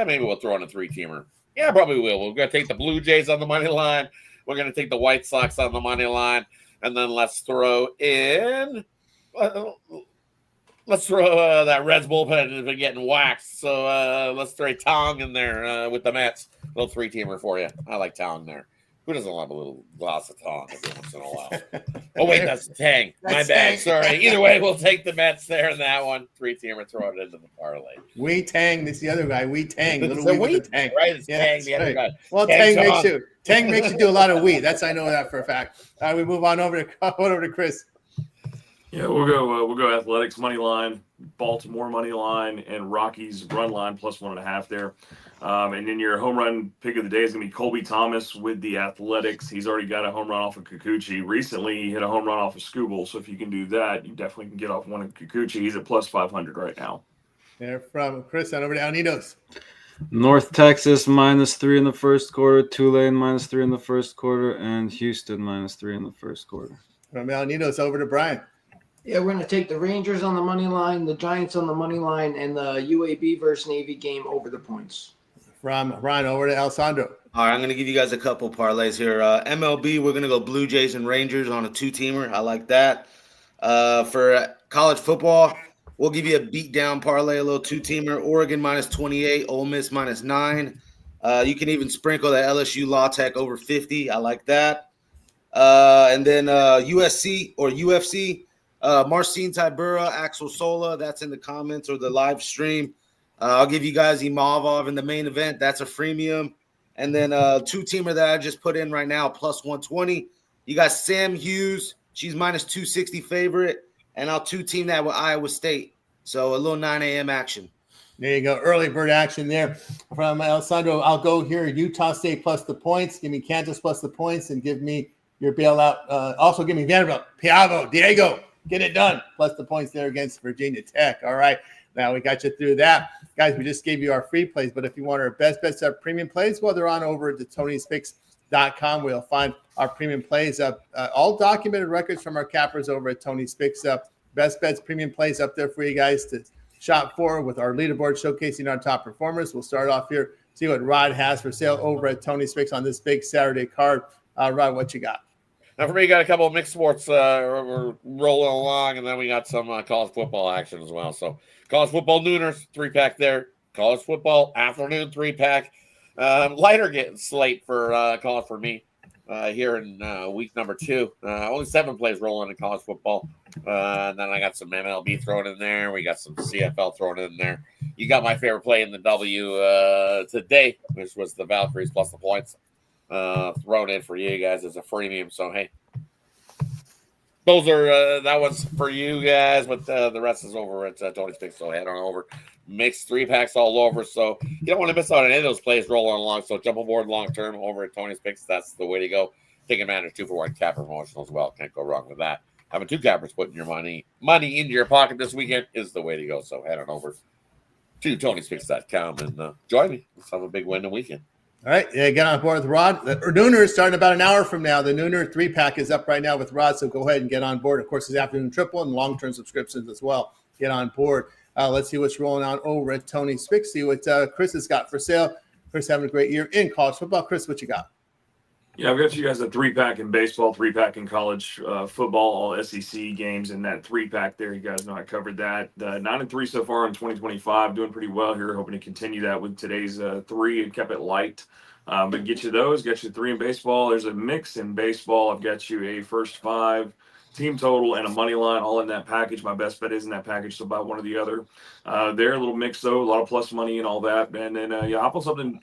maybe we'll throw in a 3-teamer. Yeah, probably will. We're going to take the Blue Jays on the money line. We're going to take the White Sox on the money line, and then let's throw in that Reds bullpen has been getting waxed. So let's throw Tong in there with the Mets. A little 3-teamer for you. I like Tong there. Who doesn't love a little glass of Tong every once in a while? Oh, wait, that's Tang. My bad. Sorry. Either way, we'll take the Mets there in that one. 3-teamer, throw it into the parlay. Wee Tang. This is the other guy. Wee Tang. It's Little a wee with the Tang. right? It's Yeah, Tang, the other right. guy. Well, Tang Tang makes you do a lot of wheat. I know that for a fact. We move on over to Chris. Yeah, we'll go Athletics money line, Baltimore money line, and Rockies run line plus 1.5 there. And then your home run pick of the day is going to be Colby Thomas with the Athletics. He's already got a home run off of Kikuchi. Recently, he hit a home run off of Skubal. So if you can do that, you definitely can get off one of Kikuchi. He's at plus 500 right now. There from Chris on over to Alnitos. North Texas -3 in the first quarter, Tulane -3 in the first quarter, and Houston -3 in the first quarter. From Alnitos over to Brian. Yeah, we're going to take the Rangers on the money line, the Giants on the money line, and the UAB versus Navy game over the points. From Brian over to Alessandro. All right, I'm going to give you guys a couple parlays here. MLB, we're going to go Blue Jays and Rangers on a 2-teamer. I like that. For college football, we'll give you a beat-down parlay, a little 2-teamer. Oregon -28, Ole Miss -9. You can even sprinkle the LSU Law Tech over 50. I like that. And then USC or UFC, Marcin Tybura, Axel Sola. That's in the comments or the live stream. I'll give you guys Imavov in the main event. That's a freemium. And then 2-teamer that I just put in right now, plus 120. You got Sam Hughes. She's -260 favorite. And I'll 2-team that with Iowa State. So a little 9 a.m. action. There you go. Early bird action there from Alessandro. I'll go here. Utah State plus the points. Give me Kansas plus the points and give me your bailout. Also give me Vanderbilt, Piavo, Diego. Get it done. Plus the points there against Virginia Tech. All right. Now we got you through that. Guys, we just gave you our free plays, but if you want our best bets up premium plays, well, they're on over at TonySpicks.com where you'll find our premium plays up. All documented records from our cappers over at Tony Spicks. Best bets premium plays up there for you guys to shop for with our leaderboard showcasing our top performers. We'll start off here, see what Rod has for sale over at Tony Spicks on this big Saturday card. Rod, what you got? Now, for me, got a couple of mixed sports we're rolling along, and then we got some college football action as well. So, college football nooners, 3-pack there. College football afternoon, 3-pack. Lighter getting slate for college for me here in week number 2. Only 7 plays rolling in college football. And then I got some MLB thrown in there. We got some CFL thrown in there. You got my favorite play in the W today, which was the Valkyries plus the points. Thrown in for you guys as a freemium. So, hey, those are that one's for you guys, but the rest is over at Tony's Picks. So head on over. Mixed 3-packs all over. So you don't want to miss out on any of those plays rolling along. So jump aboard long term over at Tony's Picks. That's the way to go. Take advantage 2-for-1 capper promotional as well. Can't go wrong with that. Having 2 cappers putting your money into your pocket this weekend is the way to go. So head on over to Tony'sPicks.com and join me. Let's have a big winning weekend. All right, yeah, get on board with Rod. The Nooner is starting about an hour from now. The Nooner 3-pack is up right now with Rod, so go ahead and get on board. Of course, his afternoon triple and long-term subscriptions as well. Get on board. Let's see what's rolling on over at Tony Spick. See what Chris has got for sale. Chris having a great year in college football. Chris, what you got? Yeah, I've got you guys a 3-pack in baseball, 3-pack in college football, all SEC games in that 3-pack there. You guys know I covered that. 9-3 so far in 2025, doing pretty well here. Hoping to continue that with today's 3 and kept it light. But get you those, got you 3 in baseball. There's a mix in baseball. I've got you a first 5 team total and a money line all in that package. My best bet is in that package, so about one or the other. They're a little mix though, a lot of plus money and all that. And then hop on something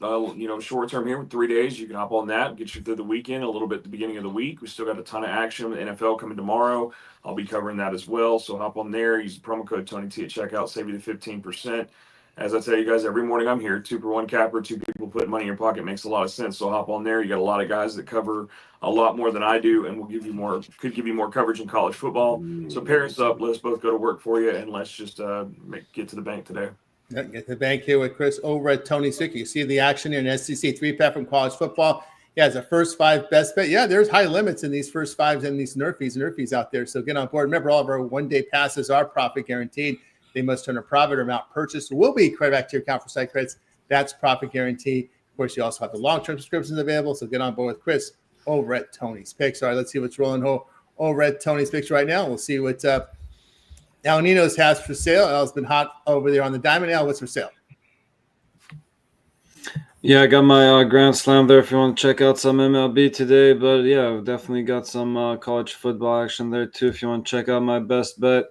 short term here with 3 days. You can hop on that, get you through the weekend, a little bit at the beginning of the week. We still got a ton of action with NFL coming tomorrow. I'll be covering that as well. So hop on there, use the promo code Tony T at checkout, save you the 15%. As I tell you guys every morning, I'm here. 2 for 1 capper, 2 people put money in your pocket makes a lot of sense. So hop on there. You got a lot of guys that cover a lot more than I do, and will give you more. Could give you more coverage in college football. So pair us up. Let's both go to work for you, and let's just get to the bank today. Yeah, get to the bank here with Chris over at Tony Spick. You see the action here in SEC 3-pack from college football. Yeah, it's a first 5 best bet. Yeah, there's high limits in these first 5s and these nerfies out there. So get on board. Remember, all of our one-day passes are profit guaranteed. They must turn a profit or amount purchased will be credit back to your account for site credits. That's profit guarantee. Of course, you also have the long-term subscriptions available. So get on board with Chris over at Tony's Picks. All right, let's see what's rolling over at Tony's Picks right now. We'll see what Al Nino's has for sale. Al's been hot over there on the diamond. Al, what's for sale? Yeah, I got my Grand Slam there if you want to check out some MLB today. But yeah, I've definitely got some college football action there too if you want to check out my best bet.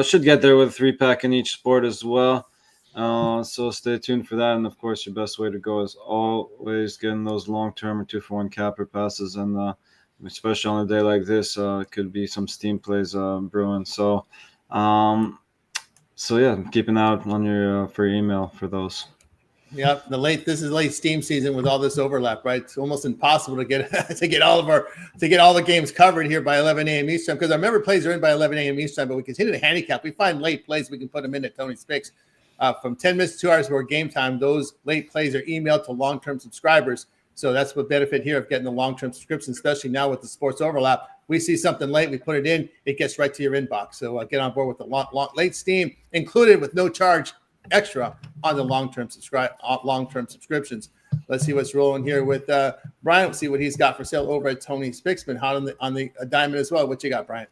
Should get there with a 3-pack in each sport as well. So stay tuned for that. And of course, your best way to go is always getting those long-term or 2 for 1 capper passes. And especially on a day like this, could be some steam plays brewing. So yeah, keep an eye out on your for your email for those. Yeah, this is late steam season with all this overlap, right? It's almost impossible to get all the games covered here by 11 a.m. Eastern, because our member plays are in by 11 a.m. Eastern, but we continue to handicap. We find late plays, we can put them in at Tony's Picks. From 10 minutes to 2 hours before game time, those late plays are emailed to long-term subscribers. So that's what benefit here of getting the long-term subscription, especially now with the sports overlap. We see something late, we put it in, it gets right to your inbox. So get on board with the late steam, included with no charge extra on the long-term subscriptions. Let's see what's rolling here with Brian. We'll see what he's got for sale over at Tony Spick's. Been hot on the diamond as well. What you got, Brian?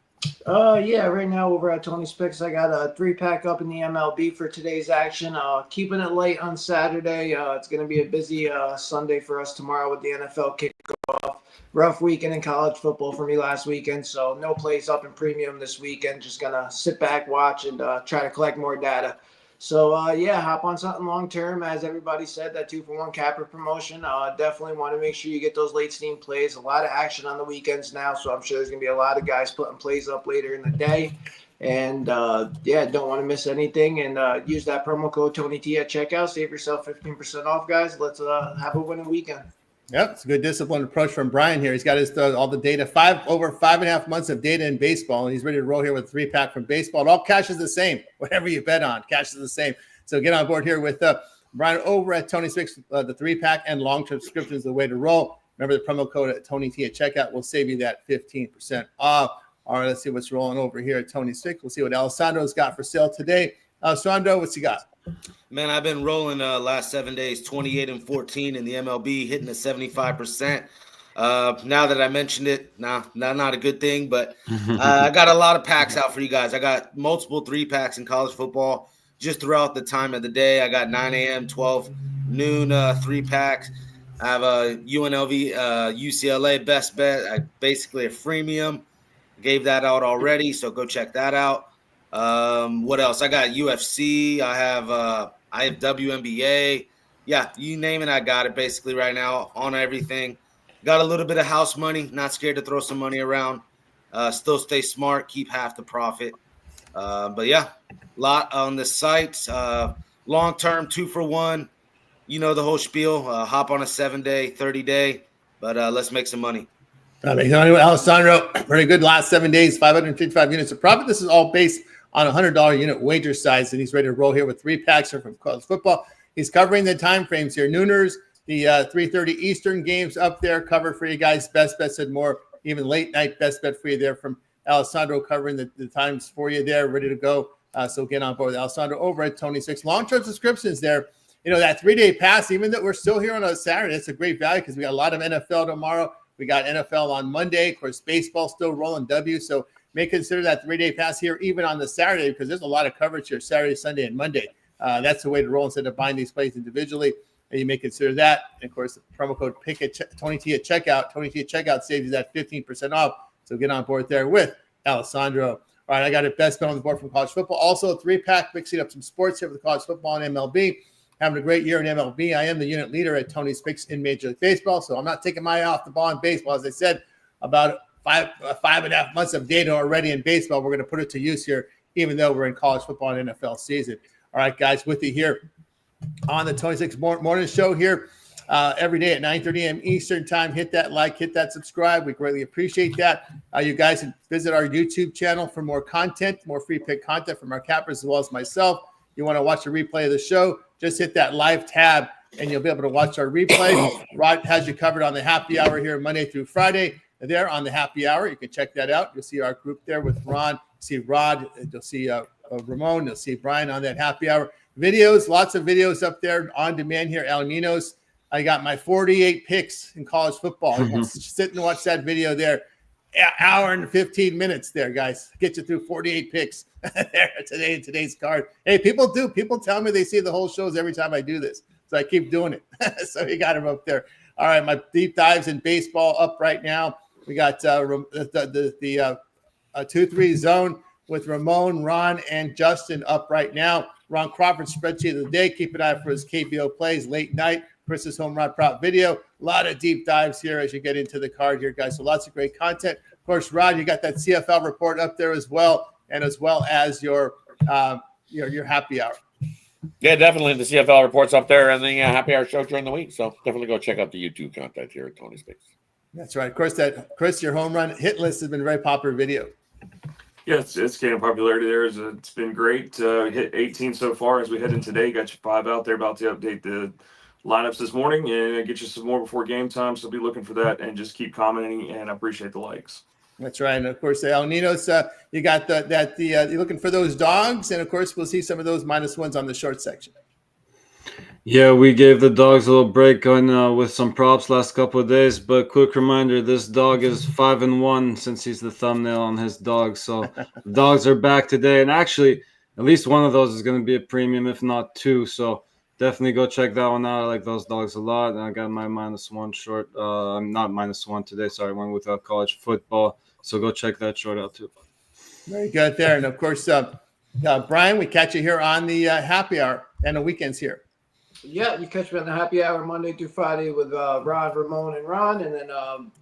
Yeah, right now over at Tony Spick's, I got a 3-pack up in the MLB for today's action. Keeping it late on Saturday. It's going to be a busy Sunday for us tomorrow with the NFL kickoff. Rough weekend in college football for me last weekend, so no plays up in premium this weekend. Just going to sit back, watch, and try to collect more data. So, hop on something long-term. As everybody said, that 2 for 1 capper promotion. Definitely want to make sure you get those late steam plays. A lot of action on the weekends now, so I'm sure there's going to be a lot of guys putting plays up later in the day. And, don't want to miss anything. And use that promo code Tony T at checkout. Save yourself 15% off, guys. Let's have a winning weekend. Yep, it's a good disciplined approach from Brian here. He's got his all the data, over 5.5 months of data in baseball, and he's ready to roll here with a 3-pack from baseball. It all cash is the same. Whatever you bet on, cash is the same. So get on board here with Brian over at Tony Spick's. The 3-pack and long-term subscription is the way to roll. Remember the promo code at Tony T at checkout will save you that 15% off. All right, let's see what's rolling over here at Tony Spick. We'll see what Alessandro's got for sale today. Alessandro, what's he got? Man, I've been rolling last 7 days, 28 and 14 in the MLB, hitting the 75%. Now that I mentioned it, not a good thing, but I got a lot of packs out for you guys. I got multiple 3-packs in college football just throughout the time of the day. I got 9 a.m., 12 noon 3-packs. I have a UNLV, UCLA best bet, basically a freemium. Gave that out already, so go check that out. What else? I got UFC. I have WNBA. Yeah, you name it, I got it basically right now on everything. Got a little bit of house money. Not scared to throw some money around. Still stay smart. Keep half the profit. But yeah, lot on the site. Long term, 2 for 1. You know the whole spiel. Hop on a 7-day, 30-day. But let's make some money. Alessandro, very good last 7 days, 555 units of profit. This is all based on a $100 unit wager size, and he's ready to roll here with 3 packs from college football. He's covering the time frames here. Nooners, The 3:30 Eastern games up there covered for you guys. Best bets and more. Even late night best bet for you there from Alessandro covering the times for you there, ready to go. So get on board with Alessandro over at Tony Six. Long-term subscriptions there. That 3-day pass, even though we're still here on a Saturday, it's a great value because we got a lot of NFL tomorrow. We got NFL on Monday. Of course, baseball still rolling W. So may consider that 3-day pass here even on the Saturday because there's a lot of coverage here Saturday, Sunday, and Monday. That's the way to roll instead of buying these plays individually. And you may consider that. And of course, the promo code Tony T at checkout. Tony T at checkout saves you that 15% off. So get on board there with Alessandro. All right, I got a best bet on the board from college football. Also, a 3-pack mixing up some sports here with college football and MLB. Having a great year in MLB. I am the unit leader at Tony's Picks in Major League Baseball, so I'm not taking my eye off the ball in baseball. As I said, about 5.5 months of data already in baseball. We're going to put it to use here, even though we're in college football and NFL season. All right, guys, with you here on the 26 morning show here every day at 9:30 a.m. Eastern time. Hit that like, hit that subscribe. We greatly appreciate that. You guys can visit our YouTube channel for more content, more free pick content from our cappers as well as myself. You want to watch a replay of the show, just hit that live tab and you'll be able to watch our replay. Rod has you covered on the happy hour here Monday through Friday. There on the happy hour, you can check that out. You'll see our group there with Ron, you'll see Rod, you'll see Ramon, you'll see Brian on that happy hour. Videos, lots of videos up there on demand here. Al Nino's. I got my 48 picks in college football. You can sit and watch that video there. Hour and 15 minutes there, guys. Get you through 48 picks there today in today's card. Hey, people tell me they see the whole shows every time I do this. So I keep doing it. So you got them up there. All right, my deep dives in baseball up right now. We got the 2-3 zone with Ramon, Ron, and Justin up right now. Ron Crawford's spreadsheet of the day. Keep an eye out for his KBO plays late night. Chris's home run prop video. A lot of deep dives here as you get into the card here, guys. So lots of great content. Of course, Rod, you got that CFL report up there as well, and as well as your happy hour. Yeah, definitely. The CFL reports up there and the happy hour show during the week. So definitely go check out the YouTube content here at Tony's Picks. That's right. Of course, Chris, your home run hit list has been a very popular video. Yeah, it's gaining popularity there. It's been great. Hit 18 so far as we head in today. Got you 5 out there. About to update the lineups this morning and get you some more before game time. So be looking for that and just keep commenting. And I appreciate the likes. That's right. And of course, the El Ninos, you got you're looking for those dogs. And of course, we'll see some of those -1s on the short section. Yeah, we gave the dogs a little break on with some props last couple of days, but quick reminder, this dog is 5-1 since he's the thumbnail on his dog. So the dogs are back today, and actually at least one of those is going to be a premium, if not 2. So definitely go check that one out. I like those dogs a lot. And I got my -1 short. Not -1 today. Sorry, one with college football. So go check that short out too. Very good there. And of course, Brian, we catch you here on the happy hour and the weekends here. Yeah, you catch me on the happy hour Monday through Friday with Rod, Ramon, and Ron, and then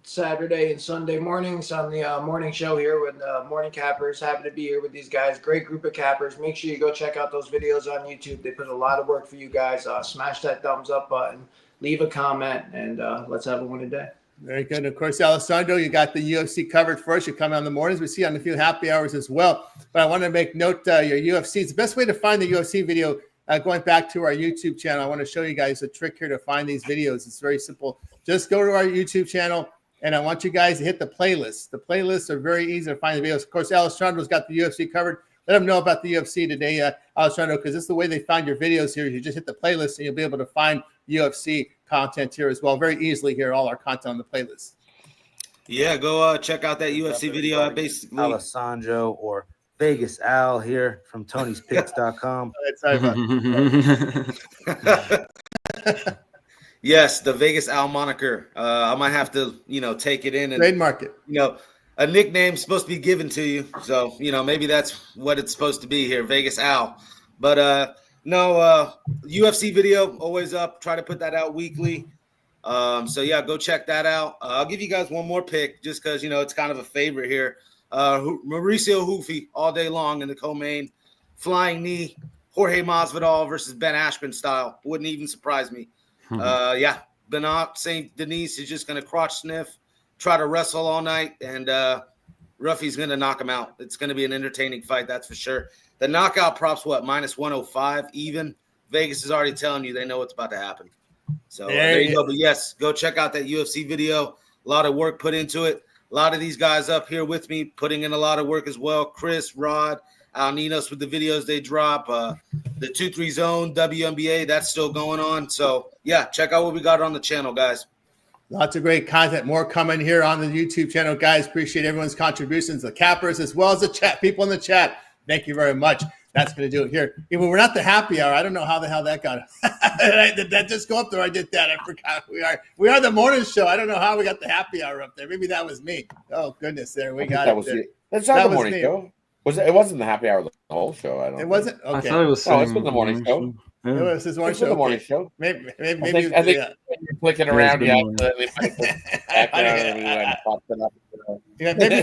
Saturday and Sunday mornings on the morning show here with Morning Cappers. Happy to be here with these guys. Great group of cappers. Make sure you go check out those videos on YouTube. They put a lot of work for you guys. Smash that thumbs up button, leave a comment, and let's have a winning day. Very good. And of course, Alessandro, you got the UFC covered for us. You come on the mornings. We see you on a few happy hours as well. But I want to make note your UFC. It's the best way to find the UFC video. Going back to our YouTube channel, I want to show you guys a trick here to find these videos. It's very simple. Just go to our YouTube channel, and I want you guys to hit the playlists. The playlists are very easy to find the videos. Of course, Alessandro's got the UFC covered. Let them know about the UFC today, Alessandro, because this is the way they find your videos here. You just hit the playlist, and you'll be able to find UFC content here as well very easily here, all our content on the playlist. Yeah, go check out that UFC video. I basically Alessandro or Vegas Al here from Tony'sPicks.com. Yes, the Vegas Al moniker. I might have to, take it in and trademark it. A nickname's supposed to be given to you, so maybe that's what it's supposed to be here, Vegas Al. But no, UFC video always up. Try to put that out weekly. So yeah, go check that out. I'll give you guys one more pick just because it's kind of a favorite here. Mauricio Hoofy all day long in the co-main, flying knee, Jorge Masvidal versus Ben Askren style. Wouldn't even surprise me. Yeah, Benoit St. Denis is just going to crotch sniff, try to wrestle all night, and Ruffy's going to knock him out. It's going to be an entertaining fight, that's for sure. The knockout props, what, -105 even? Vegas is already telling you they know what's about to happen. So there you go. But yes, go check out that UFC video. A lot of work put into it. A lot of these guys up here with me putting in a lot of work as well. Chris, Rod, Al Ninos with the videos they drop. The 2-3 zone, WNBA, that's still going on. So, yeah, check out what we got on the channel, guys. Lots of great content. More coming here on the YouTube channel, guys. Appreciate everyone's contributions, the cappers, as well as the chat people in the chat. Thank you very much. That's going to do it here. Even we're not the happy hour. I don't know how the hell that got. Did that just go up there? I did that. I forgot. We are the morning show. I don't know how we got the happy hour up there. Maybe that was me. Oh goodness, there we got it. That's not the morning show. It wasn't the happy hour the whole show. I don't. It wasn't. Okay. I thought it was. No, it's been the morning show. Yeah. It was his morning show. The morning show. Maybe I think when you're clicking around, maybe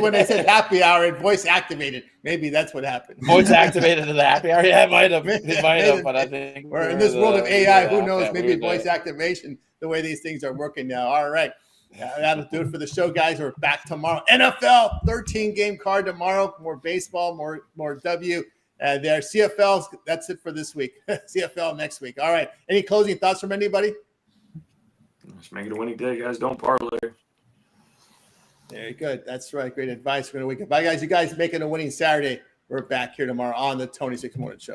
when they said happy hour, it voice activated. Maybe that's what happened. Voice activated to the happy hour. Yeah, it might have. It might have, but I think we're in this world of AI. Who knows? Maybe voice activation. The way these things are working now. All right. That'll do it for the show, guys. We're back tomorrow. NFL 13-game card tomorrow. More baseball, more W. There, CFL. That's it for this week. CFL next week. All right. Any closing thoughts from anybody? Just make it a winning day, guys. Don't parlay. Very good. That's right. Great advice. We're going to wake up. Bye, guys. You guys making a winning Saturday. We're back here tomorrow on the Tony Six Morning Show.